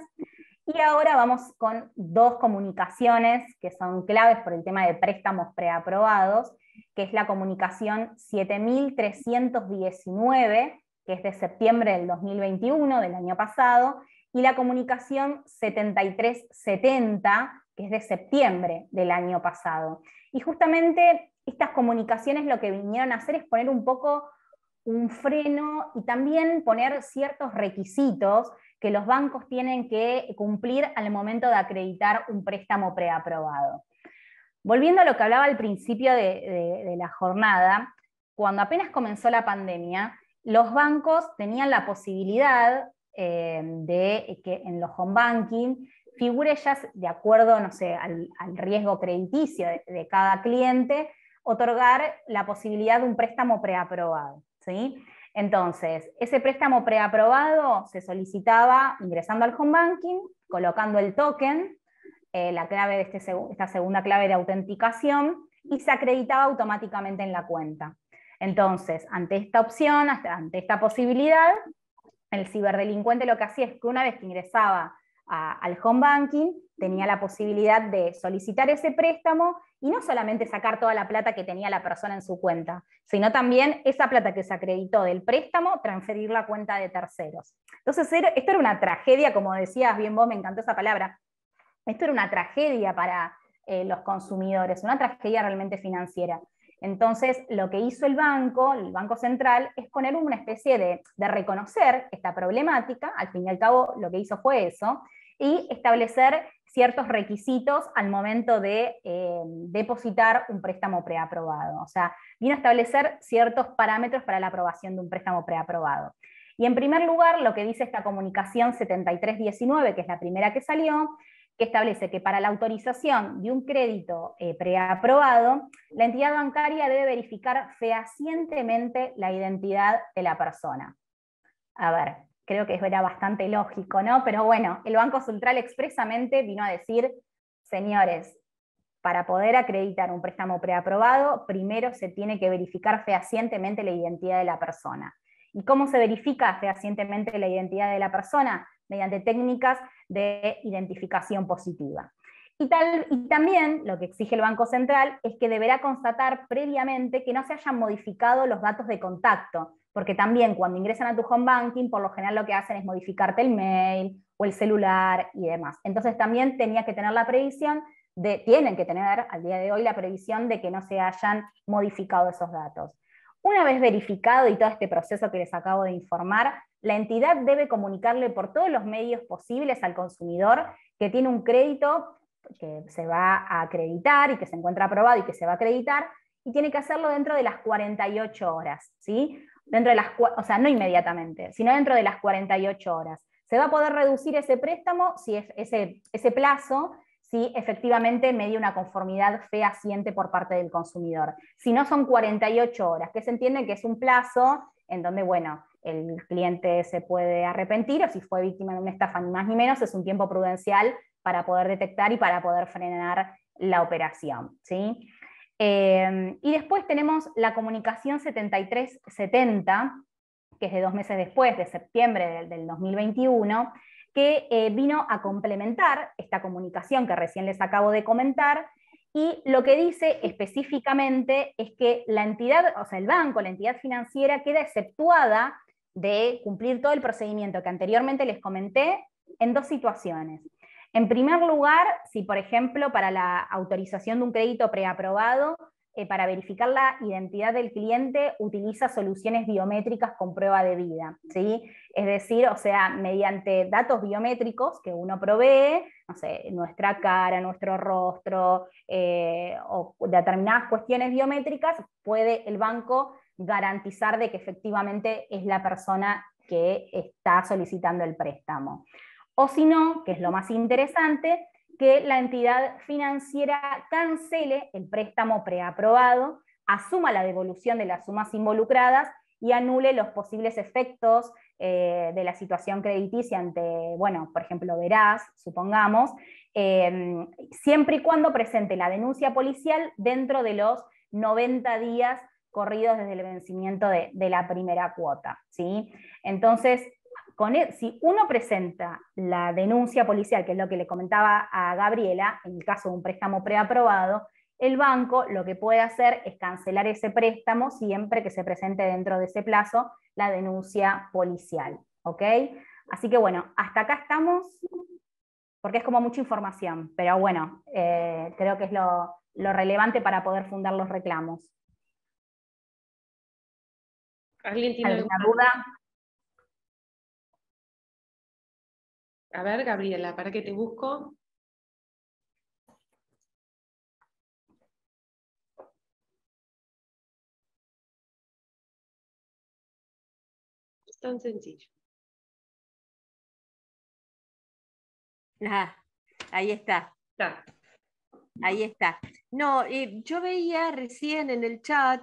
Y ahora vamos con dos comunicaciones que son claves por el tema de préstamos preaprobados, que es la comunicación 7319, que es de septiembre del 2021, del año pasado, y la comunicación 7370, que es de septiembre del año pasado. Y justamente estas comunicaciones lo que vinieron a hacer es poner un poco un freno y también poner ciertos requisitos que los bancos tienen que cumplir al momento de acreditar un préstamo preaprobado. Volviendo a lo que hablaba al principio de la jornada, cuando apenas comenzó la pandemia, los bancos tenían la posibilidad de que en los home banking figure ya de acuerdo, no sé, al riesgo crediticio de cada cliente, otorgar la posibilidad de un préstamo preaprobado, ¿sí? Entonces, ese préstamo preaprobado se solicitaba ingresando al home banking, colocando el token, la clave de esta segunda clave de autenticación, y se acreditaba automáticamente en la cuenta. Entonces, ante esta opción, ante esta posibilidad, el ciberdelincuente lo que hacía es que una vez que ingresaba al home banking, tenía la posibilidad de solicitar ese préstamo y no solamente sacar toda la plata que tenía la persona en su cuenta, sino también esa plata que se acreditó del préstamo, transferirla a cuenta de terceros. Entonces, esto era una tragedia, como decías bien vos, me encantó esa palabra. Esto era una tragedia para los consumidores, una tragedia realmente financiera. Entonces, lo que hizo el Banco Central, es poner una especie de reconocer esta problemática, al fin y al cabo lo que hizo fue eso, y establecer ciertos requisitos al momento de depositar un préstamo preaprobado. O sea, vino a establecer ciertos parámetros para la aprobación de un préstamo preaprobado. Y en primer lugar, lo que dice esta comunicación 7319, que es la primera que salió, que establece que para la autorización de un crédito preaprobado, la entidad bancaria debe verificar fehacientemente la identidad de la persona. A ver, creo que eso era bastante lógico, ¿no? Pero bueno, el Banco Central expresamente vino a decir, señores, para poder acreditar un préstamo preaprobado, primero se tiene que verificar fehacientemente la identidad de la persona. ¿Y cómo se verifica fehacientemente la identidad de la persona? Mediante técnicas de identificación positiva. Y también lo que exige el Banco Central es que deberá constatar previamente que no se hayan modificado los datos de contacto, porque también cuando ingresan a tu home banking, por lo general lo que hacen es modificarte el mail o el celular y demás. Entonces también tenía que tener la previsión tienen que tener al día de hoy la previsión de que no se hayan modificado esos datos. Una vez verificado y todo este proceso que les acabo de informar, la entidad debe comunicarle por todos los medios posibles al consumidor que tiene un crédito que se va a acreditar y que se encuentra aprobado y que se va a acreditar, y tiene que hacerlo dentro de las 48 horas, ¿sí? O sea, no inmediatamente, sino dentro de las 48 horas. Se va a poder reducir ese préstamo, si ese plazo, si efectivamente media una conformidad fehaciente por parte del consumidor. Si no, son 48 horas, que se entiende que es un plazo en donde, bueno, el cliente se puede arrepentir, o si fue víctima de una estafa, ni más ni menos, es un tiempo prudencial para poder detectar y para poder frenar la operación, ¿sí? Y después tenemos la comunicación 7370, que es de 2 meses después, de septiembre del 2021, que vino a complementar esta comunicación que recién les acabo de comentar, y lo que dice específicamente es que la entidad, o sea, el banco, la entidad financiera, queda exceptuada de cumplir todo el procedimiento que anteriormente les comenté en dos situaciones. En primer lugar, si por ejemplo para la autorización de un crédito preaprobado, para verificar la identidad del cliente utiliza soluciones biométricas con prueba de vida, ¿sí? Es decir, o sea, mediante datos biométricos que uno provee, no sé, nuestra cara, nuestro rostro, o determinadas cuestiones biométricas, puede el banco garantizar de que efectivamente es la persona que está solicitando el préstamo. O si no, que es lo más interesante, que la entidad financiera cancele el préstamo preaprobado, asuma la devolución de las sumas involucradas y anule los posibles efectos de la situación crediticia ante, bueno, por ejemplo, Veraz, supongamos, siempre y cuando presente la denuncia policial dentro de los 90 días corridos desde el vencimiento de la primera cuota, ¿sí? Entonces, si uno presenta la denuncia policial, que es lo que le comentaba a Gabriela, en el caso de un préstamo preaprobado, el banco lo que puede hacer es cancelar ese préstamo siempre que se presente dentro de ese plazo la denuncia policial, ¿ok? Así que bueno, hasta acá estamos, porque es como mucha información, pero bueno, creo que es lo relevante para poder fundar los reclamos. ¿Alguien tiene ¿Alguna alguna duda? A ver, Gabriela, ¿para qué te busco? Es tan sencillo. Ah, ahí está. Está. Ahí está. No, yo veía recién en el chat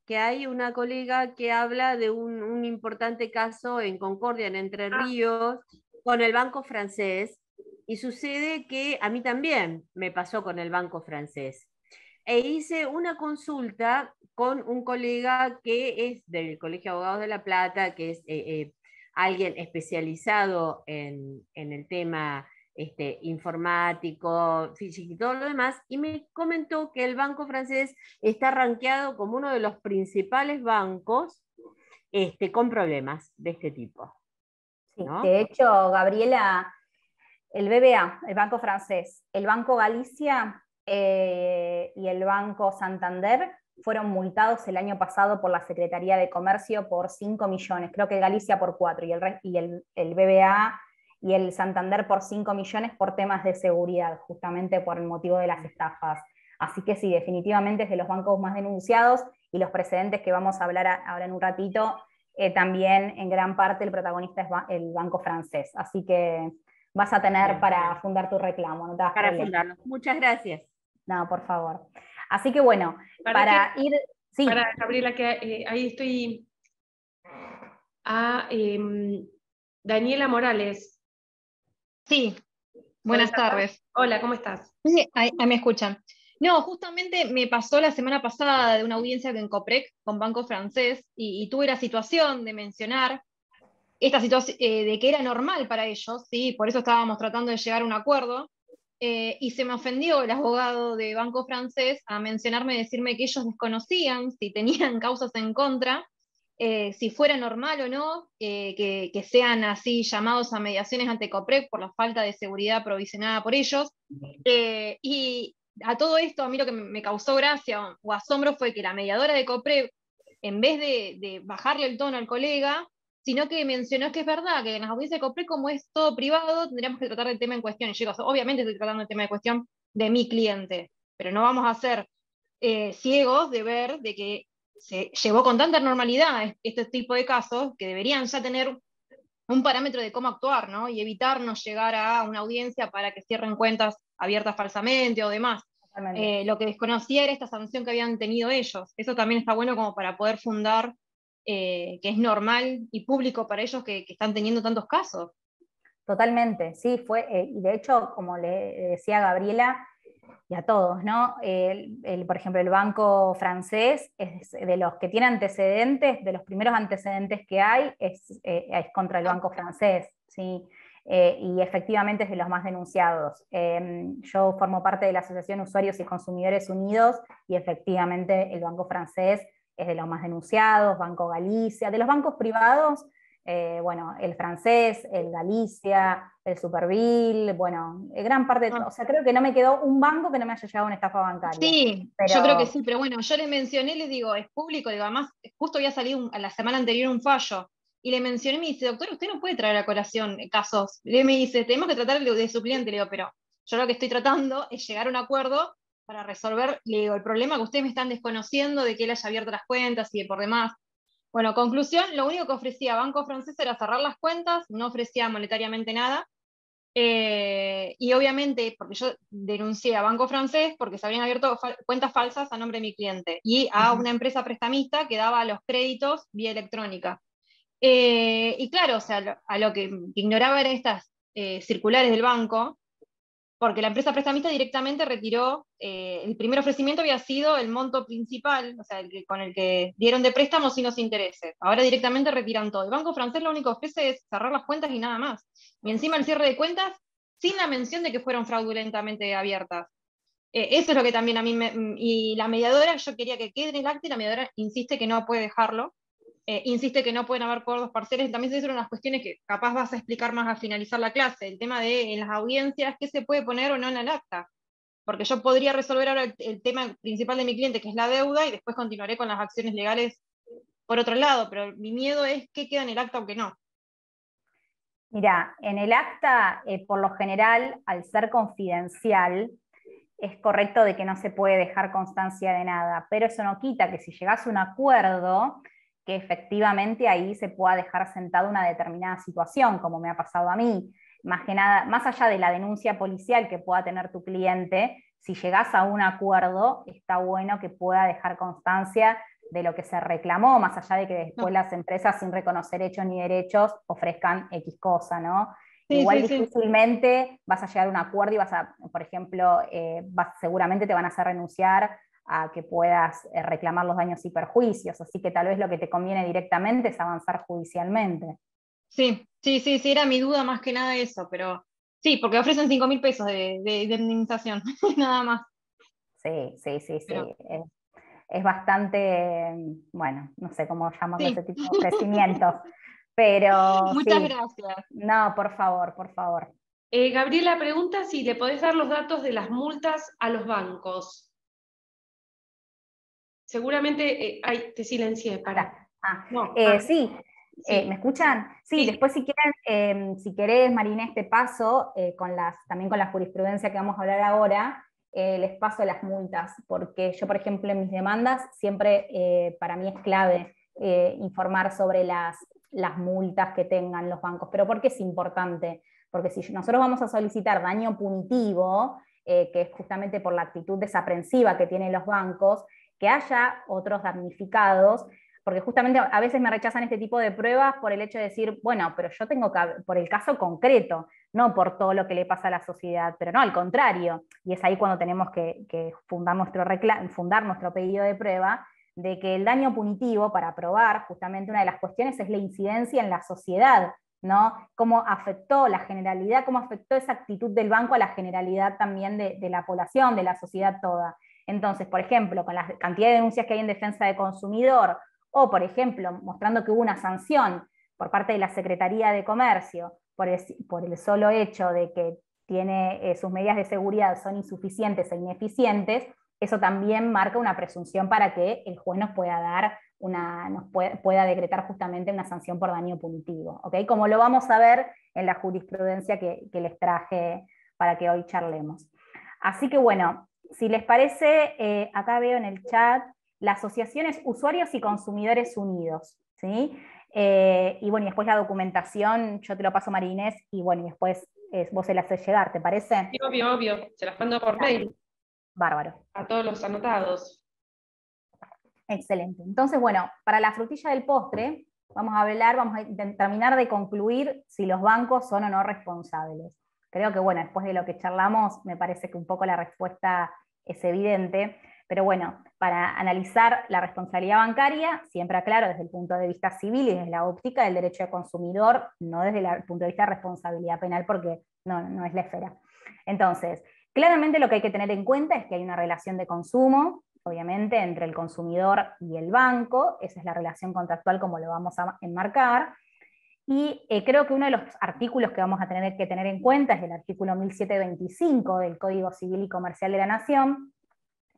que hay una colega que habla de un importante caso en Concordia, en Entre Ríos, con el Banco Francés, y sucede que a mí también me pasó con el Banco Francés. E hice una consulta con un colega que es del Colegio de Abogados de La Plata, que es alguien especializado en el tema informático, físico y todo lo demás, y me comentó que el Banco Francés está rankeado como uno de los principales bancos con problemas de este tipo. Sí, ¿no? de hecho, Gabriela, el BBA, el Banco Francés, el Banco Galicia y el Banco Santander fueron multados el año pasado por la Secretaría de Comercio por 5 millones, creo que Galicia por 4 y el BBA y el Santander por 5 millones por temas de seguridad, justamente por el motivo de las estafas. Así que sí, definitivamente es de los bancos más denunciados, y los precedentes que vamos a hablar ahora en un ratito, también en gran parte el protagonista es el Banco Francés. Así que vas a tener para fundar tu reclamo, no te das Para problema. fundarlo. Muchas gracias. No, por favor. Así que bueno, para ir... Sí. Para Gabriela, que ahí estoy... Daniela Morales. Sí, buenas tardes. Hola, ¿cómo estás? Sí, ahí me escuchan. No, justamente me pasó la semana pasada de una audiencia en Coprec con Banco Francés y tuve la situación de mencionar esta situación de que era normal para ellos, ¿sí? Por eso estábamos tratando de llegar a un acuerdo, y se me ofendió el abogado de Banco Francés a mencionarme, decirme que ellos desconocían si tenían causas en contra, si fuera normal o no, que sean así llamados a mediaciones ante Coprec por la falta de seguridad provisionada por ellos. Y a todo esto, a mí lo que me causó gracia o asombro fue que la mediadora de Coprec, en vez de bajarle el tono al colega, sino que mencionó que es verdad, que en las audiencias de Coprec, como es todo privado, tendríamos que tratar el tema en cuestión. Y yo digo, obviamente estoy tratando el tema de cuestión de mi cliente, pero no vamos a ser ciegos de ver de que se llevó con tanta normalidad este tipo de casos que deberían ya tener un parámetro de cómo actuar, ¿no? Y evitarnos llegar a una audiencia para que cierren cuentas abiertas falsamente o demás. Lo que desconocía era esta sanción que habían tenido ellos. Eso también está bueno como para poder fundar que es normal y público para ellos que están teniendo tantos casos. Totalmente, sí, fue, y de hecho, como le decía a Gabriela y a todos, ¿no? Por ejemplo, el Banco Francés es de los que tiene antecedentes, de los primeros antecedentes que hay, es contra el Banco Francés, ¿sí? Y efectivamente es de los más denunciados. Yo formo parte de la Asociación Usuarios y Consumidores Unidos, y efectivamente el Banco Francés es de los más denunciados, Banco Galicia, de los bancos privados, bueno, el francés, el Galicia, el Superville, bueno, gran parte, o sea, creo que no me quedó un banco que no me haya llevado una estafa bancaria. Sí, pero... yo creo que sí, pero bueno, yo le mencioné, les digo, es público, digo, además, justo había salido a la semana anterior un fallo, y le mencioné, me dice, doctor, usted no puede traer a colación casos. Y él me dice, tenemos que tratar de su cliente, le digo, pero yo lo que estoy tratando es llegar a un acuerdo para resolver, le digo, el problema que ustedes me están desconociendo de que él haya abierto las cuentas y de por demás. Bueno, conclusión, lo único que ofrecía Banco Francés era cerrar las cuentas, no ofrecía monetariamente nada. Y obviamente, porque yo denuncié a Banco Francés porque se habían abierto cuentas falsas a nombre de mi cliente y a una empresa prestamista que daba los créditos vía electrónica. Y claro, o sea, a lo que ignoraba eran estas circulares del banco, porque la empresa prestamista directamente retiró, el primer ofrecimiento había sido el monto principal, o sea, con el que dieron de préstamo sin los intereses. Ahora directamente retiran todo. El Banco Francés lo único que ofrece es cerrar las cuentas y nada más. Y encima el cierre de cuentas sin la mención de que fueron fraudulentamente abiertas. Eso es lo que también a mí y la mediadora, yo quería que quede en el acta y la mediadora insiste que no puede dejarlo. Insiste que no pueden haber acuerdos parciales, también se hicieron unas cuestiones que capaz vas a explicar más al finalizar la clase, el tema de en las audiencias qué se puede poner o no en el acta, porque yo podría resolver ahora el tema principal de mi cliente, que es la deuda, y después continuaré con las acciones legales por otro lado, pero mi miedo es qué queda en el acta o qué no. Mira, en el acta, por lo general, al ser confidencial, es correcto de que no se puede dejar constancia de nada, pero eso no quita que si llegase a un acuerdo, que efectivamente ahí se pueda dejar sentada una determinada situación, como me ha pasado a mí. Más que nada, más allá de la denuncia policial que pueda tener tu cliente, si llegás a un acuerdo, está bueno que pueda dejar constancia de lo que se reclamó, más allá de que después las empresas, sin reconocer hechos ni derechos, ofrezcan X cosa, ¿no? Sí, Igual sí, sí. difícilmente vas a llegar a un acuerdo y vas a, por ejemplo, seguramente te van a hacer renunciar a que puedas reclamar los daños y perjuicios, así que tal vez lo que te conviene directamente es avanzar judicialmente. Sí, sí, sí, sí, era mi duda más que nada eso, pero sí, porque ofrecen 5.000 pesos de indemnización, nada más. Sí, sí, sí, sí. Pero, Es bastante, bueno, no sé cómo llamarlo sí. ese tipo de ofrecimientos, pero Muchas sí. gracias. No, por favor, por favor. Gabriela pregunta si le podés dar los datos de las multas a los bancos. Seguramente, ay, te silencié, para. No, Sí, sí. ¿me escuchan? Sí, Sí. después si quieren, si querés, Marinés, te paso, también con la jurisprudencia que vamos a hablar ahora, les paso las multas, porque yo, por ejemplo, en mis demandas siempre para mí es clave informar sobre las multas que tengan los bancos. ¿Pero por qué es importante? Porque si nosotros vamos a solicitar daño punitivo, que es justamente por la actitud desaprensiva que tienen los bancos, que haya otros damnificados, porque justamente a veces me rechazan este tipo de pruebas por el hecho de decir, bueno, pero yo tengo que, por el caso concreto, no por todo lo que le pasa a la sociedad, pero no, al contrario, y es ahí cuando tenemos que fundar nuestro pedido de prueba, de que el daño punitivo, para probar, justamente una de las cuestiones es la incidencia en la sociedad, ¿no? Cómo afectó la generalidad, cómo afectó esa actitud del banco a la generalidad también de la población, de la sociedad toda. Entonces, por ejemplo, con la cantidad de denuncias que hay en defensa del consumidor, o, por ejemplo, mostrando que hubo una sanción por parte de la Secretaría de Comercio por el solo hecho de que tiene, sus medidas de seguridad son insuficientes e ineficientes, eso también marca una presunción para que el juez nos pueda dar pueda decretar justamente una sanción por daño punitivo, ¿okay? Como lo vamos a ver en la jurisprudencia que les traje para que hoy charlemos. Así que bueno, si les parece, acá veo en el chat la asociación es Usuarios y Consumidores Unidos, ¿sí? Y bueno, y después la documentación, yo te lo paso, María Inés, y bueno, y después vos se la haces llegar, ¿te parece? Sí, obvio, obvio. Se las mando por mail. Bárbaro. A todos los anotados. Excelente. Entonces, bueno, para la frutilla del postre, vamos a terminar de concluir si los bancos son o no responsables. Creo que, bueno, después de lo que charlamos, me parece que un poco la respuesta es evidente, pero bueno, para analizar la responsabilidad bancaria, siempre aclaro desde el punto de vista civil y desde la óptica del derecho de consumidor, no desde el punto de vista de responsabilidad penal, porque no es la esfera. Entonces, claramente lo que hay que tener en cuenta es que hay una relación de consumo, obviamente, entre el consumidor y el banco, esa es la relación contractual como lo vamos a enmarcar, Y creo que uno de los artículos que vamos a tener que tener en cuenta es el artículo 1725 del Código Civil y Comercial de la Nación,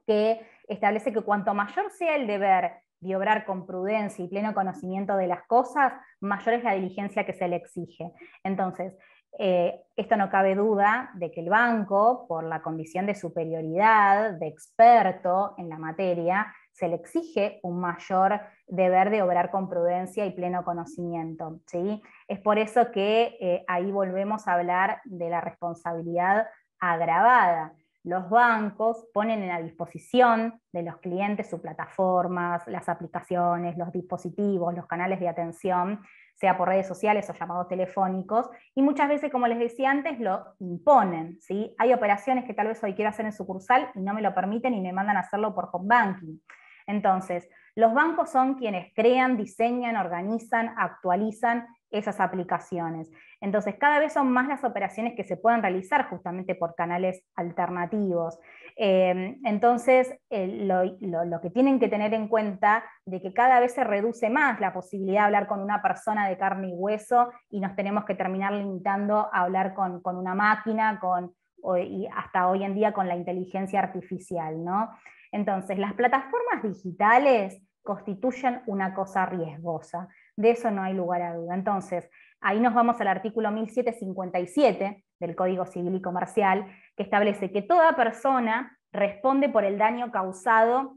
que establece que cuanto mayor sea el deber de obrar con prudencia y pleno conocimiento de las cosas, mayor es la diligencia que se le exige. Entonces, esto no cabe duda de que el banco, por la condición de superioridad, de experto en la materia, se le exige un mayor deber de obrar con prudencia y pleno conocimiento, ¿sí? Es por eso que ahí volvemos a hablar de la responsabilidad agravada. Los bancos ponen a disposición de los clientes sus plataformas, las aplicaciones, los dispositivos, los canales de atención, sea por redes sociales o llamados telefónicos, y muchas veces, como les decía antes, lo imponen, ¿sí? Hay operaciones que tal vez hoy quiero hacer en sucursal y no me lo permiten y me mandan a hacerlo por home banking. Entonces, los bancos son quienes crean, diseñan, organizan, actualizan esas aplicaciones. Entonces, cada vez son más las operaciones que se pueden realizar justamente por canales alternativos. Entonces, lo que tienen que tener en cuenta de que cada vez se reduce más la posibilidad de hablar con una persona de carne y hueso y nos tenemos que terminar limitando a hablar con una máquina, y hasta hoy en día con la inteligencia artificial, ¿no? Entonces, las plataformas digitales constituyen una cosa riesgosa. De eso no hay lugar a duda. Entonces, ahí nos vamos al artículo 1757 del Código Civil y Comercial, que establece que toda persona responde por el daño causado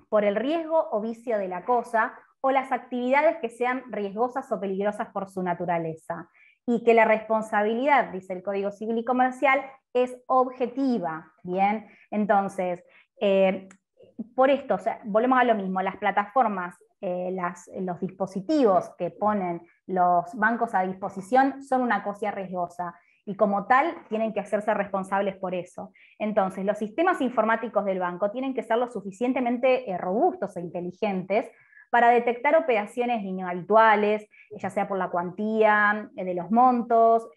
por el riesgo o vicio de la cosa o las actividades que sean riesgosas o peligrosas por su naturaleza. Y que la responsabilidad, dice el Código Civil y Comercial, es objetiva. Bien, entonces, por esto, o sea, volvemos a lo mismo, las plataformas, los dispositivos que ponen los bancos a disposición son una cosa riesgosa y como tal tienen que hacerse responsables por eso. Entonces, los sistemas informáticos del banco tienen que ser lo suficientemente robustos e inteligentes para detectar operaciones inhabituales, ya sea por la cuantía de los montos,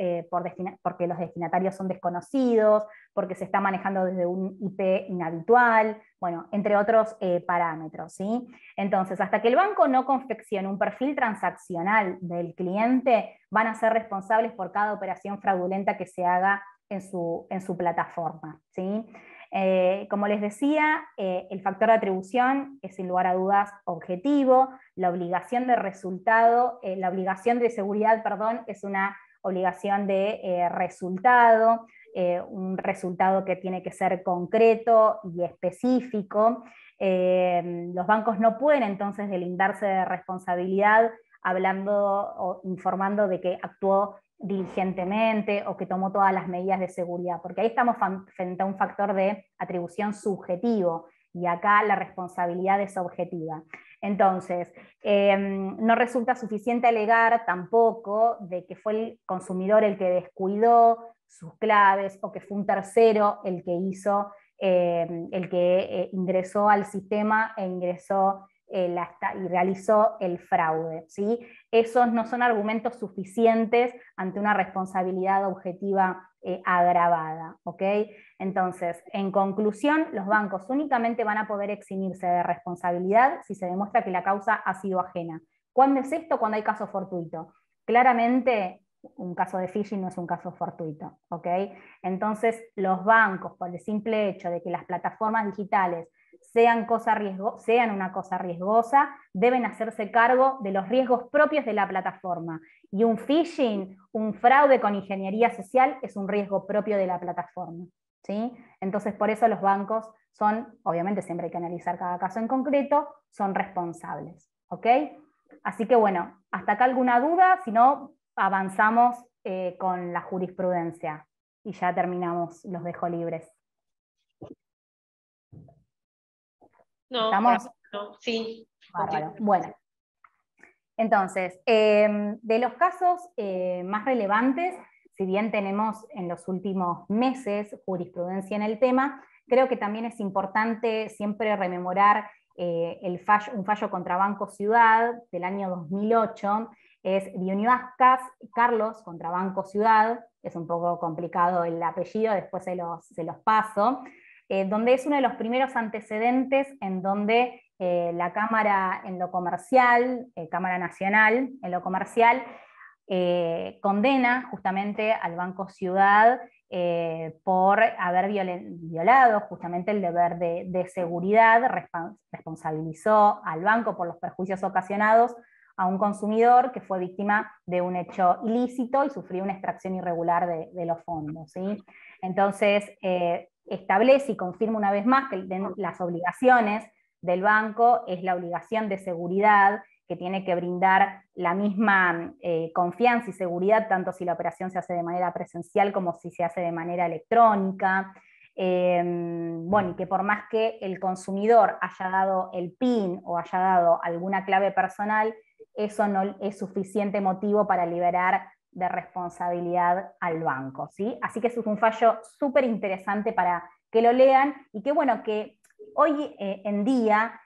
porque los destinatarios son desconocidos, porque se está manejando desde un IP inhabitual, bueno, entre otros parámetros, ¿sí? Entonces, hasta que el banco no confeccione un perfil transaccional del cliente, van a ser responsables por cada operación fraudulenta que se haga en su plataforma, ¿sí? Como les decía, el factor de atribución es sin lugar a dudas objetivo, la obligación de resultado, la obligación de seguridad, perdón, es una obligación de resultado, un resultado que tiene que ser concreto y específico. Los bancos no pueden entonces delindarse de responsabilidad hablando o informando de que actuó diligentemente o que tomó todas las medidas de seguridad, porque ahí estamos frente a un factor de atribución subjetivo y acá la responsabilidad es objetiva. Entonces, no resulta suficiente alegar tampoco de que fue el consumidor el que descuidó sus claves o que fue un tercero el que hizo, el que ingresó al sistema e ingresó y realizó el fraude, ¿sí? Esos no son argumentos suficientes ante una responsabilidad objetiva agravada, ¿ok? Entonces, en conclusión, los bancos únicamente van a poder eximirse de responsabilidad si se demuestra que la causa ha sido ajena. ¿Cuándo es esto? Cuando hay caso fortuito. Claramente, un caso de phishing no es un caso fortuito, ¿ok? Entonces, los bancos, por el simple hecho de que las plataformas digitales sean una cosa riesgosa, deben hacerse cargo de los riesgos propios de la plataforma. Y un phishing, un fraude con ingeniería social, es un riesgo propio de la plataforma, ¿sí? Entonces, por eso los bancos son, obviamente siempre hay que analizar cada caso en concreto, son responsables, ¿ok? Así que bueno, hasta acá alguna duda, si no, avanzamos con la jurisprudencia y ya terminamos, los dejo libres. No, ¿Estamos? no, sí. Bárbaro. Bueno, entonces, de los casos más relevantes, si bien tenemos en los últimos meses jurisprudencia en el tema, creo que también es importante siempre rememorar un fallo contra Banco Ciudad del año 2008, es Bioniascas Carlos contra Banco Ciudad, es un poco complicado el apellido, después se los paso, donde es uno de los primeros antecedentes en donde la Cámara en lo comercial, Cámara Nacional en lo comercial, condena justamente al Banco Ciudad por haber violado justamente el deber de seguridad, responsabilizó al banco por los perjuicios ocasionados a un consumidor que fue víctima de un hecho ilícito y sufrió una extracción irregular de los fondos, ¿sí? Entonces, establece y confirma una vez más que las obligaciones del banco es la obligación de seguridad, que tiene que brindar la misma confianza y seguridad, tanto si la operación se hace de manera presencial como si se hace de manera electrónica. Bueno, y que por más que el consumidor haya dado el PIN o haya dado alguna clave personal, eso no es suficiente motivo para liberar de responsabilidad al banco, ¿sí? Así que eso es un fallo súper interesante para que lo lean, y que bueno, que hoy en día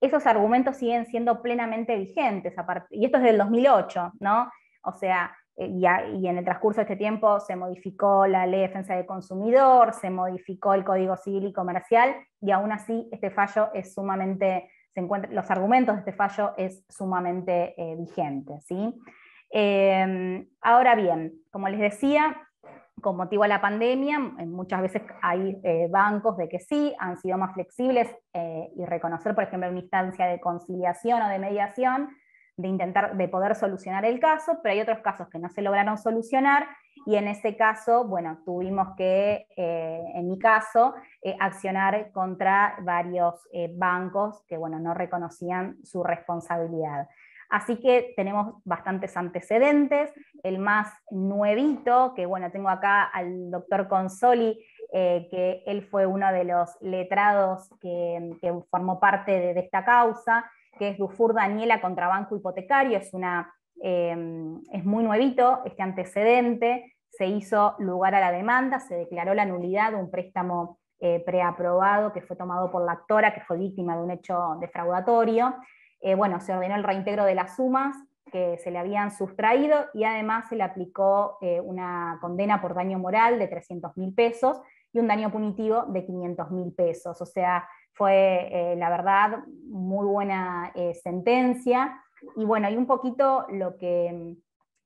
esos argumentos siguen siendo plenamente vigentes, y esto es del 2008, ¿no? O sea, y en el transcurso de este tiempo se modificó la Ley de Defensa del Consumidor, se modificó el Código Civil y Comercial, y aún así este fallo es sumamente, los argumentos de este fallo es sumamente vigente, ¿sí? Ahora bien, como les decía, con motivo de la pandemia, muchas veces hay bancos de que sí, han sido más flexibles y reconocer, por ejemplo, una instancia de conciliación o de mediación, de poder solucionar el caso, pero hay otros casos que no se lograron solucionar, y en ese caso, bueno, tuvimos que, en mi caso, accionar contra varios bancos que, bueno, no reconocían su responsabilidad. Así que tenemos bastantes antecedentes. El más nuevito, que bueno, tengo acá al doctor Consoli, que él fue uno de los letrados que formó parte de esta causa, que es Dufour Daniela contra Banco Hipotecario. Es muy nuevito este antecedente. Se hizo lugar a la demanda, se declaró la nulidad de un préstamo preaprobado que fue tomado por la actora, que fue víctima de un hecho defraudatorio. Bueno, se ordenó el reintegro de las sumas que se le habían sustraído, y además se le aplicó una condena por daño moral de 300.000 pesos y un daño punitivo de 500.000 pesos. O sea, fue, la verdad, muy buena sentencia. Y bueno, y un poquito lo que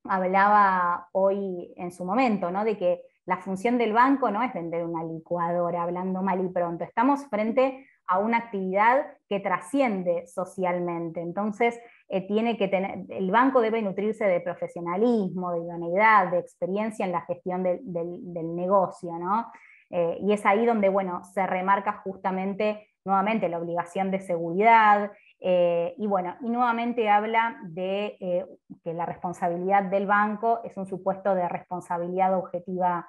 hablaba hoy en su momento, ¿no? De que la función del banco no es vender una licuadora, hablando mal y pronto. Estamos frente a una actividad que trasciende socialmente. Entonces, el banco debe nutrirse de profesionalismo, de idoneidad, de experiencia en la gestión del negocio, ¿no? Y es ahí donde, bueno, se remarca justamente, nuevamente, la obligación de seguridad, y bueno, y nuevamente habla de que la responsabilidad del banco es un supuesto de responsabilidad objetiva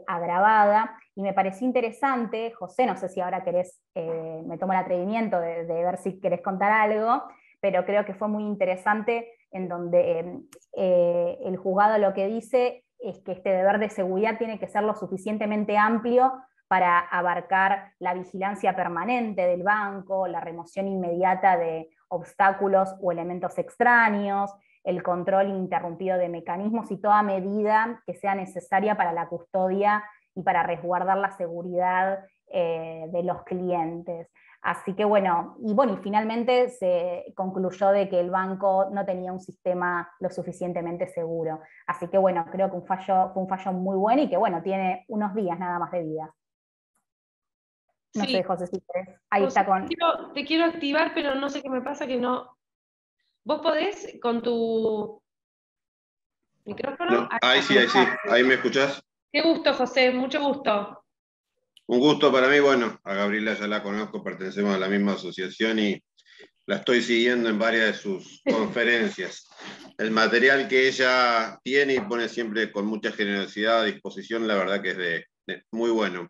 agravada, y me pareció interesante, José, no sé si ahora querés, me tomo el atrevimiento de ver si querés contar algo, pero creo que fue muy interesante en donde el juzgado lo que dice es que este deber de seguridad tiene que ser lo suficientemente amplio para abarcar la vigilancia permanente del banco, la remoción inmediata de obstáculos o elementos extraños, el control ininterrumpido de mecanismos y toda medida que sea necesaria para la custodia y para resguardar la seguridad de los clientes. Así que bueno, y finalmente se concluyó de que el banco no tenía un sistema lo suficientemente seguro. Así que bueno, creo que fue un fallo muy bueno, y que bueno, tiene unos días nada más de vida. No sí. sé, José, si querés. Ahí José, está con... Te quiero activar, pero no sé qué me pasa que no... ¿Vos podés con tu micrófono? No, ahí sí, ahí me escuchás. Qué gusto, José, mucho gusto. Un gusto para mí. Bueno, a Gabriela ya la conozco, pertenecemos a la misma asociación y la estoy siguiendo en varias de sus conferencias. El material que ella tiene y pone siempre con mucha generosidad a disposición, la verdad que es de muy bueno.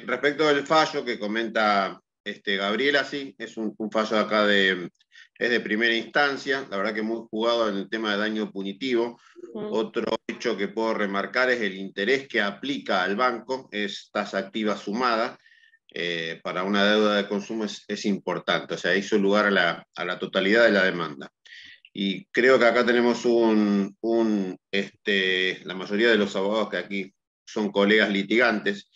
Respecto del fallo que comenta Gabriela, sí, es un fallo acá es de primera instancia, la verdad que muy jugado en el tema de daño punitivo. Otro hecho que puedo remarcar es el interés que aplica al banco, es tasa activa sumada. Para una deuda de consumo es importante, o sea, hizo lugar a la totalidad de la demanda. Y creo que acá tenemos la mayoría de los abogados que aquí son colegas litigantes.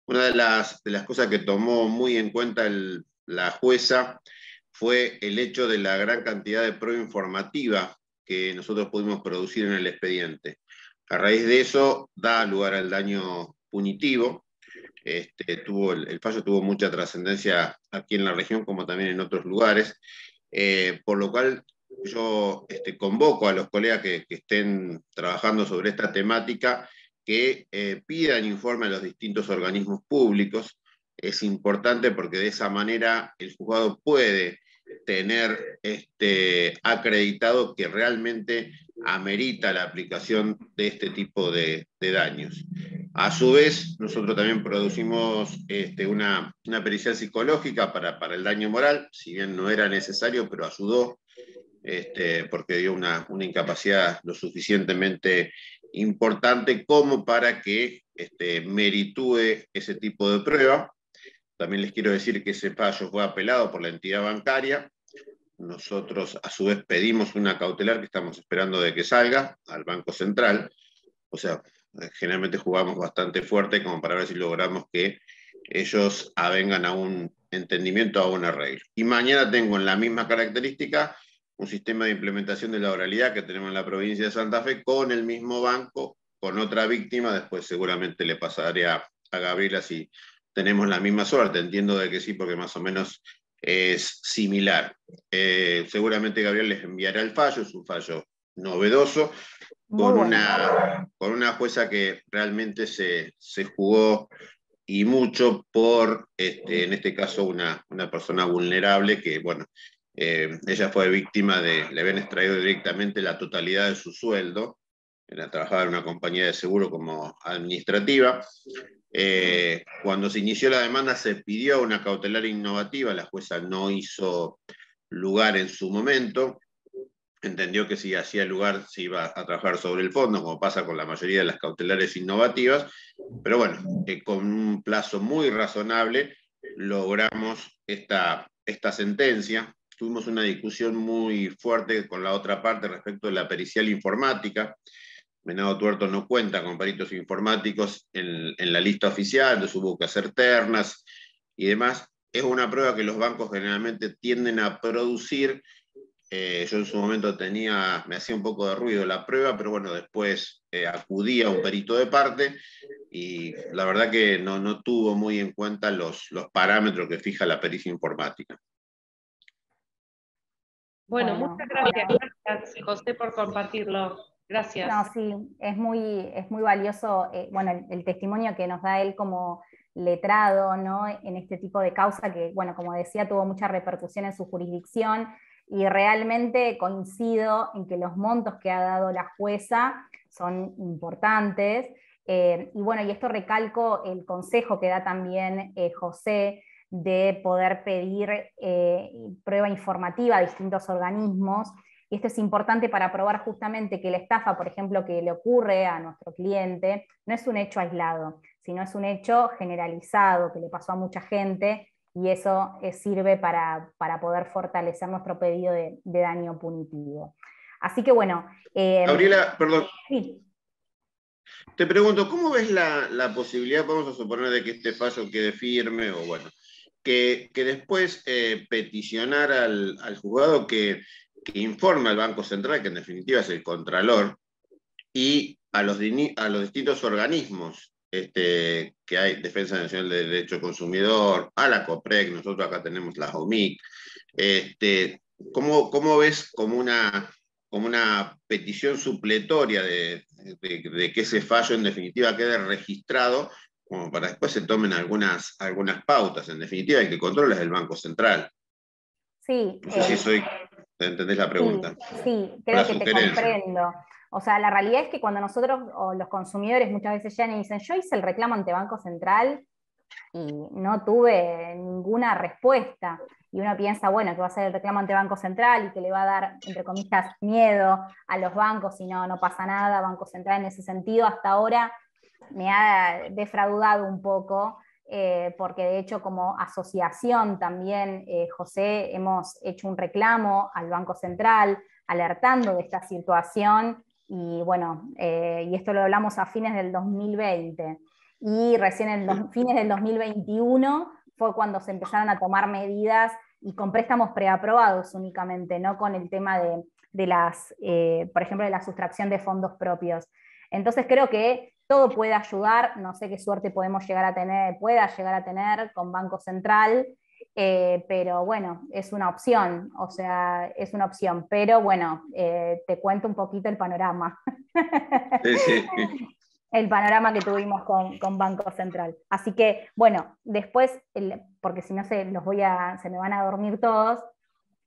Una de las cosas que tomó muy en cuenta la jueza fue el hecho de la gran cantidad de prueba informativa que nosotros pudimos producir en el expediente. A raíz de eso, da lugar al daño punitivo. El fallo tuvo mucha trascendencia aquí en la región, como también en otros lugares, por lo cual yo convoco a los colegas que estén trabajando sobre esta temática que pidan informe a los distintos organismos públicos. Es importante porque de esa manera el juzgado puede tener acreditado que realmente amerita la aplicación de este tipo de daños. A su vez, nosotros también producimos una pericial psicológica para el daño moral, si bien no era necesario, pero ayudó, porque dio una incapacidad lo suficientemente importante como para que meritúe ese tipo de prueba. También les quiero decir que ese fallo fue apelado por la entidad bancaria. Nosotros, a su vez, pedimos una cautelar que estamos esperando de que salga al Banco Central. O sea, generalmente jugamos bastante fuerte como para ver si logramos que ellos avengan a un entendimiento, a un arreglo. Y mañana tengo en la misma característica un sistema de implementación de la oralidad que tenemos en la provincia de Santa Fe con el mismo banco, con otra víctima. Después seguramente le pasaré a Gabriela si tenemos la misma suerte. Entiendo de que sí, porque más o menos es similar. Seguramente Gabriel les enviará el fallo, es un fallo novedoso, con una jueza que realmente se jugó y mucho por, en este caso, una persona vulnerable que, bueno, ella fue víctima le habían extraído directamente la totalidad de su sueldo, trabajaba en una compañía de seguro como administrativa. Cuando se inició la demanda se pidió una cautelar innovativa, la jueza no hizo lugar en su momento, entendió que si hacía lugar se iba a trabajar sobre el fondo, como pasa con la mayoría de las cautelares innovativas, pero bueno, con un plazo muy razonable logramos esta sentencia. Tuvimos una discusión muy fuerte con la otra parte respecto de la pericial informática. Venado Tuerto no cuenta con peritos informáticos en la lista oficial, entonces hubo que hacer ternas y demás. Es una prueba que los bancos generalmente tienden a producir. Yo en su momento me hacía un poco de ruido la prueba, pero bueno, después acudí a un perito de parte y la verdad que no tuvo muy en cuenta los parámetros que fija la pericia informática. Bueno, muchas gracias, José, por compartirlo. Gracias. No, sí, es muy valioso bueno, el testimonio que nos da él como letrado, ¿no? En este tipo de causa que, bueno, como decía, tuvo mucha repercusión en su jurisdicción, y realmente coincido en que los montos que ha dado la jueza son importantes. Y bueno, y esto recalco el consejo que da también José, de poder pedir prueba informativa a distintos organismos. Y esto es importante para probar justamente que la estafa, por ejemplo, que le ocurre a nuestro cliente, no es un hecho aislado, sino es un hecho generalizado que le pasó a mucha gente, y eso sirve para poder fortalecer nuestro pedido de daño punitivo. Así que bueno. Gabriela, perdón. Sí. Te pregunto, ¿cómo ves la posibilidad, vamos a suponer, de que este fallo quede firme, o bueno, que después peticionar al juzgado que informe al Banco Central, que en definitiva es el Contralor, y a los distintos organismos que hay, Defensa Nacional del Derecho Consumidor, a la COPREC, nosotros acá tenemos la OMIC, ¿cómo ves como una petición supletoria de que ese fallo en definitiva quede registrado, como para después se tomen algunas pautas? En definitiva, el que controla es el Banco Central. Sí. No sé si ¿entendés la pregunta? Sí, creo que te comprendo. O sea, la realidad es que cuando nosotros, o los consumidores, muchas veces llegan y dicen, yo hice el reclamo ante Banco Central y no tuve ninguna respuesta. Y uno piensa, bueno, que va a ser el reclamo ante Banco Central y que le va a dar, entre comillas, miedo a los bancos y no pasa nada. Banco Central en ese sentido hasta ahora me ha defraudado un poco, porque de hecho como asociación también, José, hemos hecho un reclamo al Banco Central alertando de esta situación, y bueno, y esto lo hablamos a fines del 2020, y recién en fines del 2021 fue cuando se empezaron a tomar medidas y con préstamos preaprobados únicamente, no con el tema de las, por ejemplo, de la sustracción de fondos propios. Entonces creo que todo puede ayudar, no sé qué suerte podemos llegar a tener, pueda llegar a tener con Banco Central, pero bueno, es una opción, o sea, es una opción, pero bueno, te cuento un poquito el panorama. Sí, sí. El panorama que tuvimos con Banco Central. Así que, bueno, después, porque si no se me van a dormir todos,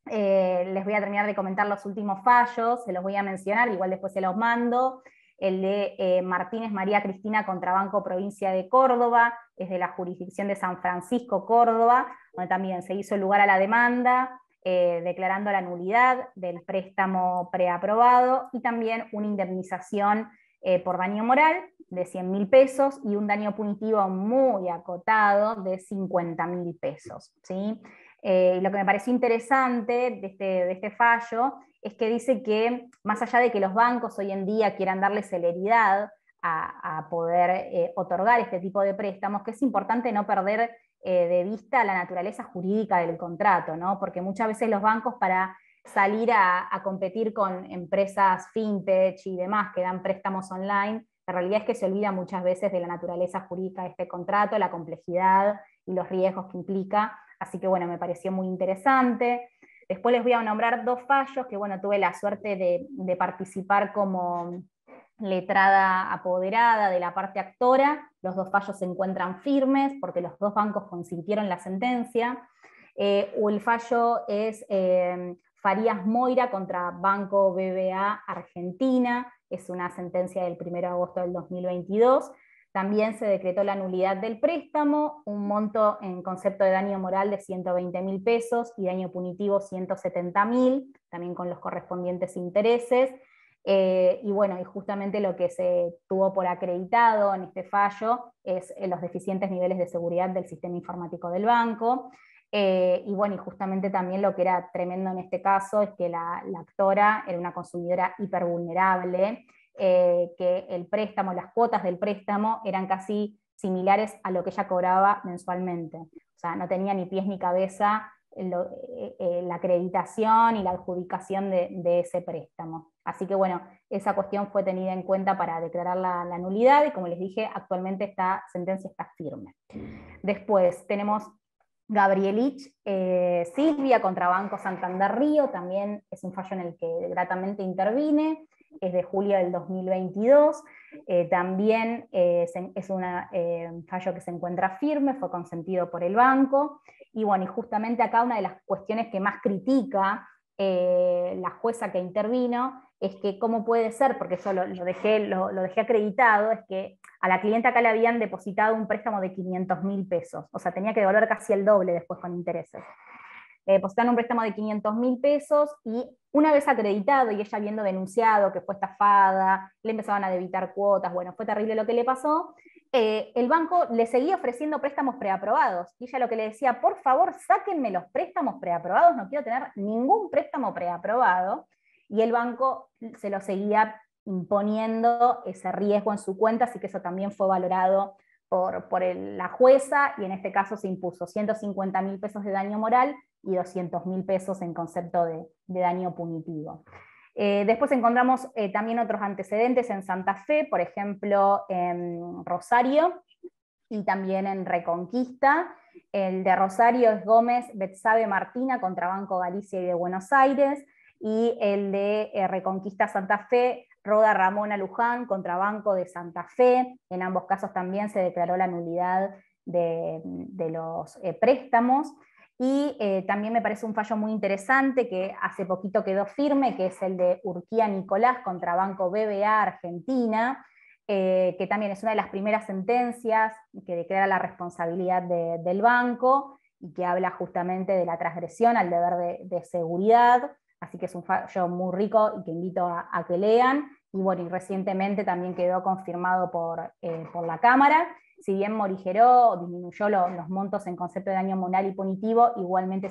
les voy a terminar de comentar los últimos fallos, se los voy a mencionar, igual después se los mando. El de Martínez María Cristina contra Banco Provincia de Córdoba, es de la jurisdicción de San Francisco, Córdoba, donde también se hizo lugar a la demanda, declarando la nulidad del préstamo preaprobado y también una indemnización por daño moral de 100.000 pesos y un daño punitivo muy acotado de 50.000 pesos. ¿Sí? Lo que me pareció interesante de este fallo es que dice que más allá de que los bancos hoy en día quieran darle celeridad a poder otorgar este tipo de préstamos, que es importante no perder de vista la naturaleza jurídica del contrato, ¿no? Porque muchas veces los bancos, para salir a competir con empresas fintech y demás que dan préstamos online, la realidad es que se olvida muchas veces de la naturaleza jurídica de este contrato, la complejidad y los riesgos que implica. Así que bueno, me pareció muy interesante. Después les voy a nombrar dos fallos que bueno, tuve la suerte de participar como letrada apoderada de la parte actora. Los dos fallos se encuentran firmes porque los dos bancos consintieron la sentencia. El fallo es Farías Moira contra Banco BBVA Argentina, es una sentencia del 1 de agosto del 2022. También se decretó la nulidad del préstamo, un monto en concepto de daño moral de 120.000 pesos y daño punitivo 170.000, también con los correspondientes intereses. Y bueno, y justamente lo que se tuvo por acreditado en este fallo es los deficientes niveles de seguridad del sistema informático del banco. Y bueno, y justamente también lo que era tremendo en este caso es que la actora era una consumidora hipervulnerable, que el préstamo, las cuotas del préstamo eran casi similares a lo que ella cobraba mensualmente. O sea, no tenía ni pies ni cabeza la acreditación y la adjudicación de ese préstamo. Así que bueno, esa cuestión fue tenida en cuenta para declarar la nulidad y como les dije, actualmente esta sentencia está firme. Después tenemos Gabrielich Silvia contra Banco Santander Río, también es un fallo en el que gratamente intervine, es de julio del 2022, también es un fallo que se encuentra firme, fue consentido por el banco, y bueno, y justamente acá una de las cuestiones que más critica la jueza que intervino es que cómo puede ser, porque yo lo dejé acreditado, es que a la clienta acá le habían depositado un préstamo de 500.000 pesos, o sea, tenía que devolver casi el doble después con intereses. Depositaron un préstamo de 500.000 pesos y una vez acreditado y ella habiendo denunciado que fue estafada, le empezaban a debitar cuotas, bueno, fue terrible lo que le pasó, el banco le seguía ofreciendo préstamos preaprobados y ella lo que le decía, por favor, sáquenme los préstamos preaprobados, no quiero tener ningún préstamo preaprobado, y el banco se lo seguía imponiendo ese riesgo en su cuenta, así que eso también fue valorado por la jueza, y en este caso se impuso 150.000 pesos de daño moral y 200.000 pesos en concepto de daño punitivo. Después encontramos también otros antecedentes en Santa Fe, por ejemplo en Rosario y también en Reconquista. El de Rosario es Gómez Betsabe Martina contra Banco Galicia y de Buenos Aires, y el de Reconquista Santa Fe, Roda Ramona Luján contra Banco de Santa Fe. En ambos casos también se declaró la nulidad de los préstamos. Y también me parece un fallo muy interesante que hace poquito quedó firme, que es el de Urquía Nicolás contra Banco BBVA Argentina, que también es una de las primeras sentencias que declara la responsabilidad del banco y que habla justamente de la transgresión al deber de seguridad. Así que es un fallo muy rico y que invito a que lean. Y bueno, y recientemente también quedó confirmado por la Cámara. Si bien morigeró, disminuyó los montos en concepto de daño moral y punitivo, igualmente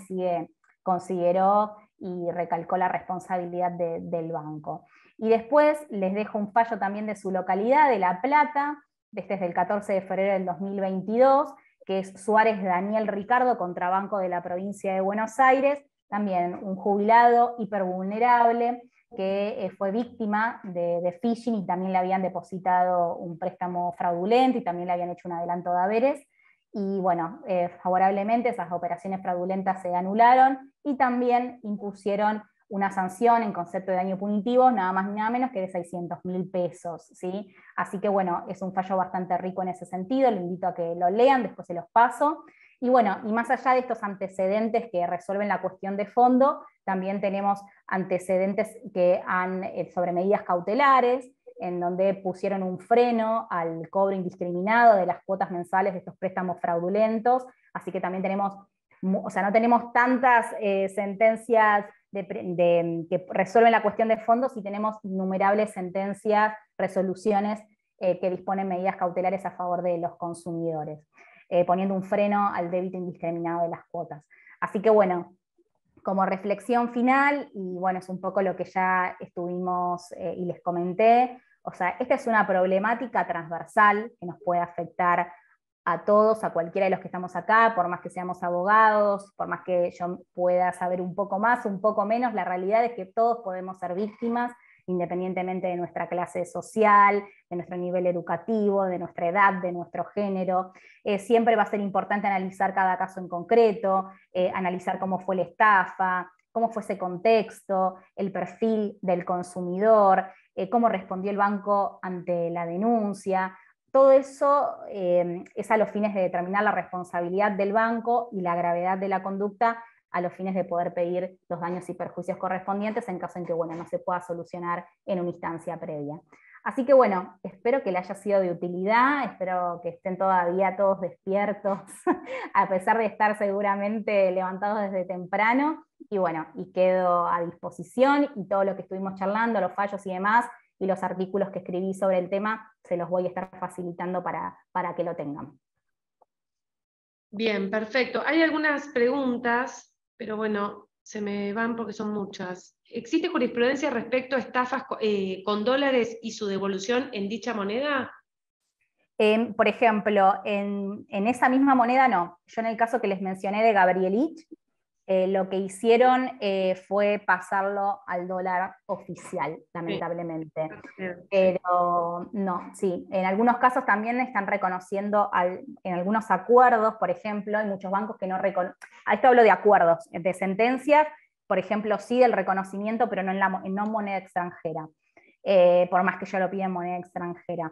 consideró y recalcó la responsabilidad del banco. Y después les dejo un fallo también de su localidad, de La Plata, este es del 14 de febrero del 2022, que es Suárez Daniel Ricardo contra Banco de la Provincia de Buenos Aires, también un jubilado hipervulnerable que fue víctima de phishing y también le habían depositado un préstamo fraudulento y también le habían hecho un adelanto de haberes. Y bueno, favorablemente esas operaciones fraudulentas se anularon y también impusieron una sanción en concepto de daño punitivo, nada más ni nada menos que de 600.000 pesos, ¿sí? Así que bueno, es un fallo bastante rico en ese sentido, lo invito a que lo lean, después se los paso. Y bueno, y más allá de estos antecedentes que resuelven la cuestión de fondo, también tenemos antecedentes que han sobre medidas cautelares, en donde pusieron un freno al cobro indiscriminado de las cuotas mensuales de estos préstamos fraudulentos, así que también tenemos, o sea, no tenemos tantas sentencias que resuelven la cuestión de fondo, si tenemos innumerables sentencias, resoluciones que disponen medidas cautelares a favor de los consumidores, poniendo un freno al débito indiscriminado de las cuotas. Así que bueno, como reflexión final, y bueno, es un poco lo que ya estuvimos y les comenté, o sea, esta es una problemática transversal que nos puede afectar a todos, a cualquiera de los que estamos acá, por más que seamos abogados, por más que yo pueda saber un poco más, un poco menos, la realidad es que todos podemos ser víctimas, independientemente de nuestra clase social, de nuestro nivel educativo, de nuestra edad, de nuestro género. Siempre va a ser importante analizar cada caso en concreto, analizar cómo fue la estafa, cómo fue ese contexto, el perfil del consumidor, cómo respondió el banco ante la denuncia. Todo eso es a los fines de determinar la responsabilidad del banco y la gravedad de la conducta a los fines de poder pedir los daños y perjuicios correspondientes en caso en que bueno, no se pueda solucionar en una instancia previa. Así que bueno, espero que le haya sido de utilidad, espero que estén todavía todos despiertos, a pesar de estar seguramente levantados desde temprano, y bueno, y quedo a disposición, y todo lo que estuvimos charlando, los fallos y demás, y los artículos que escribí sobre el tema, se los voy a estar facilitando para que lo tengan. Bien, perfecto. Hay algunas preguntas, pero bueno, se me van porque son muchas. ¿Existe jurisprudencia respecto a estafas con dólares y su devolución en dicha moneda? Por ejemplo, en esa misma moneda no. Yo en el caso que les mencioné de Gabrielich, lo que hicieron fue pasarlo al dólar oficial, lamentablemente. Pero no, sí, en algunos casos también están reconociendo en algunos acuerdos, por ejemplo, hay muchos bancos que no reconocen, a esto hablo de acuerdos, de sentencias, por ejemplo, sí del reconocimiento, pero no en moneda extranjera, por más que yo lo pida en moneda extranjera.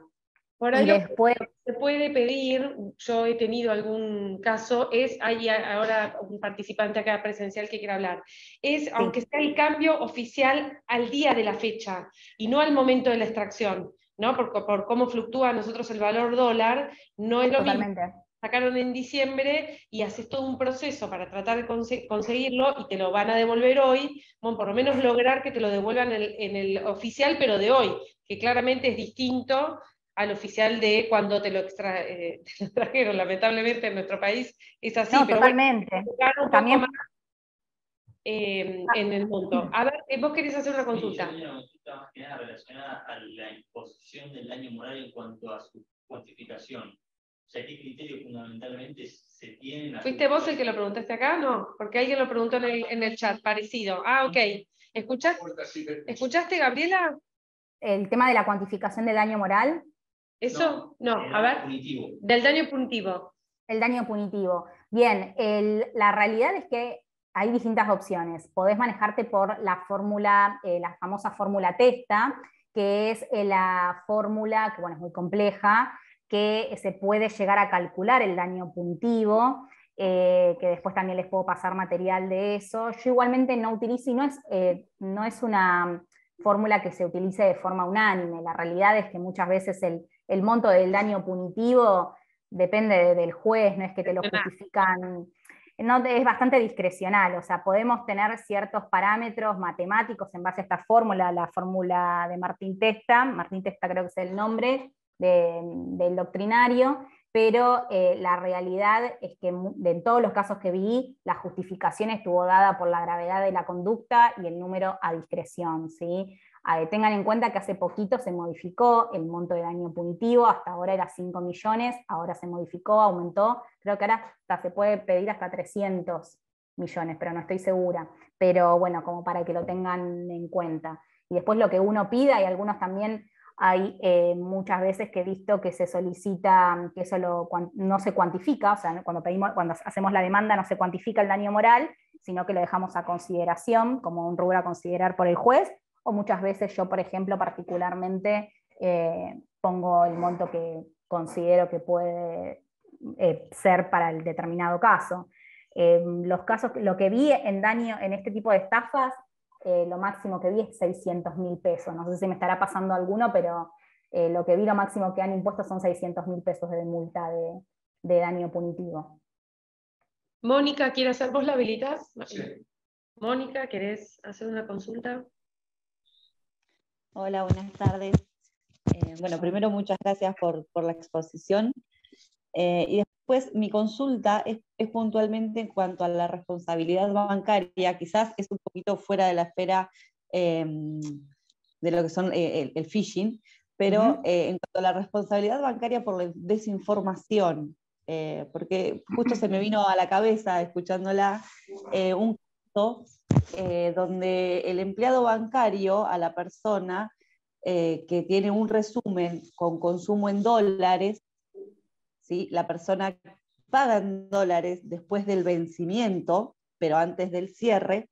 Por ahí y después se puede pedir, yo he tenido algún caso, hay ahora un participante acá presencial que quiere hablar, es aunque sea el cambio oficial al día de la fecha y no al momento de la extracción, ¿no? Por cómo fluctúa a nosotros el valor dólar, no es lo totalmente mismo. Sacaron en diciembre y haces todo un proceso para tratar de conseguirlo y te lo van a devolver hoy, bueno, por lo menos lograr que te lo devuelvan en el oficial, pero de hoy, que claramente es distinto al oficial de cuando te lo trajeron. Lamentablemente en nuestro país es así, no, pero totalmente. bueno, un También poco más en el monto. A ver, vos querés hacer una consulta. Sí, una consulta más que nada relacionada a la imposición del daño moral en cuanto a su cuantificación. O sea, ¿qué criterios fundamentalmente se tienen? ¿Fuiste vos el que lo preguntaste acá? No, porque alguien lo preguntó en el chat, parecido. Ah, ok. ¿Escuchaste, Gabriela? el tema de la cuantificación del daño moral. ¿Eso? No, a ver. Punitivo. Del daño punitivo. El daño punitivo. Bien, la realidad es que hay distintas opciones. Podés manejarte por la fórmula, la famosa fórmula Testa, que es la fórmula, que bueno, es muy compleja, que se puede llegar a calcular el daño punitivo, que después también les puedo pasar material de eso. Yo igualmente no utilizo, y no es una fórmula que se utilice de forma unánime. La realidad es que muchas veces el monto del daño punitivo depende del juez, no es que te lo justifican, no, es bastante discrecional, o sea, podemos tener ciertos parámetros matemáticos en base a esta fórmula, la fórmula de Martín Testa creo que es el nombre del doctrinario, pero la realidad es que en todos los casos que vi, la justificación estuvo dada por la gravedad de la conducta y el número a discreción, ¿sí? Tengan en cuenta que hace poquito se modificó el monto de daño punitivo, hasta ahora era 5 millones, ahora se modificó, aumentó, creo que ahora hasta se puede pedir hasta 300 millones, pero no estoy segura. Pero bueno, como para que lo tengan en cuenta. Y después lo que uno pida, y algunos también hay muchas veces que he visto que se solicita, que eso no se cuantifica, o sea, cuando hacemos la demanda no se cuantifica el daño moral, sino que lo dejamos a consideración, como un rubro a considerar por el juez, o muchas veces yo, por ejemplo, particularmente pongo el monto que considero que puede ser para el determinado caso. Los casos, lo que vi en daño en este tipo de estafas, lo máximo que vi es 600.000 pesos. No sé si me estará pasando alguno, pero lo que vi, lo máximo que han impuesto son 600.000 pesos de multa de daño punitivo. Mónica, ¿quieres hacer vos la habilitas? Sí. Mónica, ¿querés hacer una consulta? Hola, buenas tardes. Bueno, primero muchas gracias por la exposición. Y después mi consulta es puntualmente en cuanto a la responsabilidad bancaria. Quizás es un poquito fuera de la esfera de lo que son el phishing, pero en cuanto a la responsabilidad bancaria por la desinformación, porque justo se me vino a la cabeza, escuchándola, un caso donde el empleado bancario a la persona que tiene un resumen con consumo en dólares, ¿sí? La persona paga en dólares después del vencimiento, pero antes del cierre,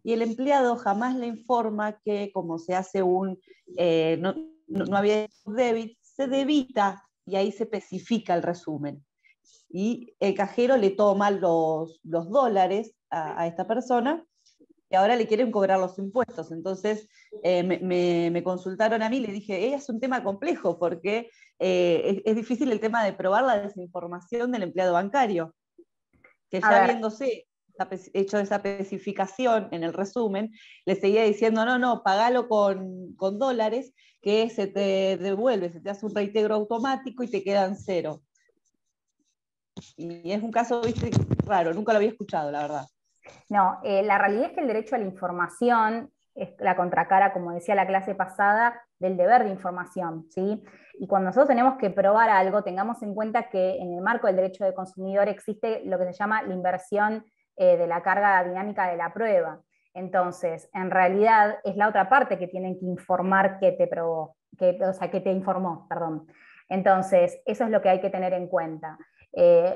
y el empleado jamás le informa que como se hace no había débit, se debita y ahí se especifica el resumen. Y el cajero le toma los dólares a esta persona y ahora le quieren cobrar los impuestos. Entonces me consultaron a mí, le dije, es un tema complejo porque es difícil el tema de probar la desinformación del empleado bancario, que ya habiéndose hecho esa especificación en el resumen, le seguía diciendo, no, pagalo con dólares, que se te devuelve, se te hace un reintegro automático y te quedan 0. Y es un caso, viste, raro, nunca lo había escuchado, la verdad. No, la realidad es que el derecho a la información es la contracara, como decía la clase pasada, del deber de información, ¿sí? Y cuando nosotros tenemos que probar algo, tengamos en cuenta que en el marco del derecho del consumidor existe lo que se llama la inversión de la carga dinámica de la prueba. Entonces, en realidad es la otra parte que tienen que informar que te probó, o sea, que te informó, perdón. Entonces, eso es lo que hay que tener en cuenta.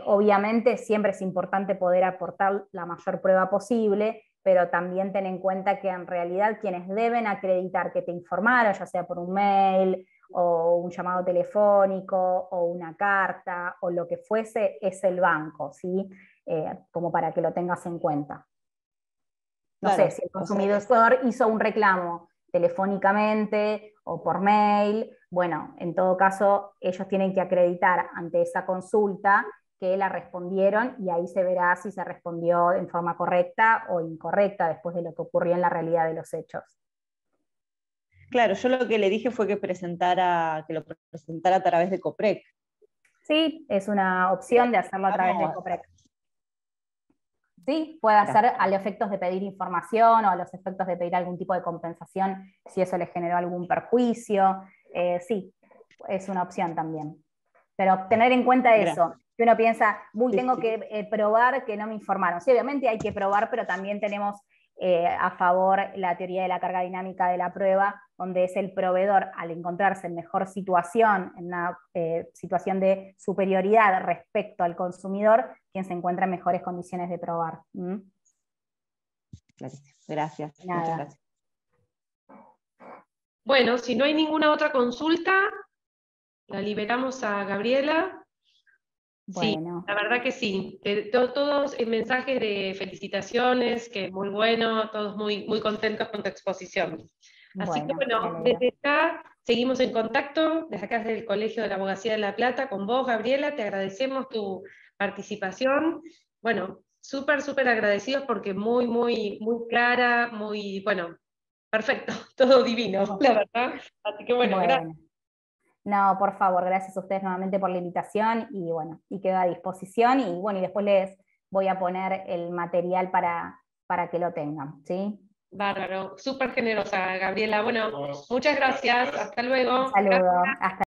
Obviamente siempre es importante poder aportar la mayor prueba posible, pero también ten en cuenta que en realidad quienes deben acreditar que te informaron, ya sea por un mail o un llamado telefónico o una carta o lo que fuese, es el banco, ¿sí? Como para que lo tengas en cuenta. No sé, si el consumidor hizo un reclamo telefónicamente o por mail, bueno, en todo caso ellos tienen que acreditar ante esa consulta que la respondieron y ahí se verá si se respondió en forma correcta o incorrecta después de lo que ocurrió en la realidad de los hechos. Claro, yo lo que le dije fue que lo presentara a través de Coprec. Sí, es una opción de hacerlo a través de Coprec. Sí, puede hacer a los efectos de pedir información o a los efectos de pedir algún tipo de compensación si eso le generó algún perjuicio. Sí, es una opción también. Pero tener en cuenta eso, que uno piensa, tengo que probar que no me informaron. Sí, obviamente hay que probar, pero también tenemos a favor la teoría de la carga dinámica de la prueba, donde es el proveedor, al encontrarse en mejor situación, en una situación de superioridad respecto al consumidor, quien se encuentra en mejores condiciones de probar. Gracias. Muchas gracias. Bueno, si no hay ninguna otra consulta, la liberamos a Gabriela. Bueno. Sí, la verdad que sí. Todos mensajes de felicitaciones, que muy bueno, todos muy, muy contentos con tu exposición. Así que bueno, desde acá seguimos en contacto, desde acá desde el Colegio de la Abogacía de La Plata, con vos, Gabriela, te agradecemos tu participación. Bueno, súper, súper agradecidos porque muy, muy, muy clara, muy, bueno, perfecto, todo divino, la verdad. Así que bueno, gracias. No, por favor, gracias a ustedes nuevamente por la invitación y bueno, y quedo a disposición y bueno, y después les voy a poner el material para que lo tengan, ¿sí? Bárbaro, súper generosa, Gabriela. Bueno, muchas gracias. Hasta luego. Un saludo. Hasta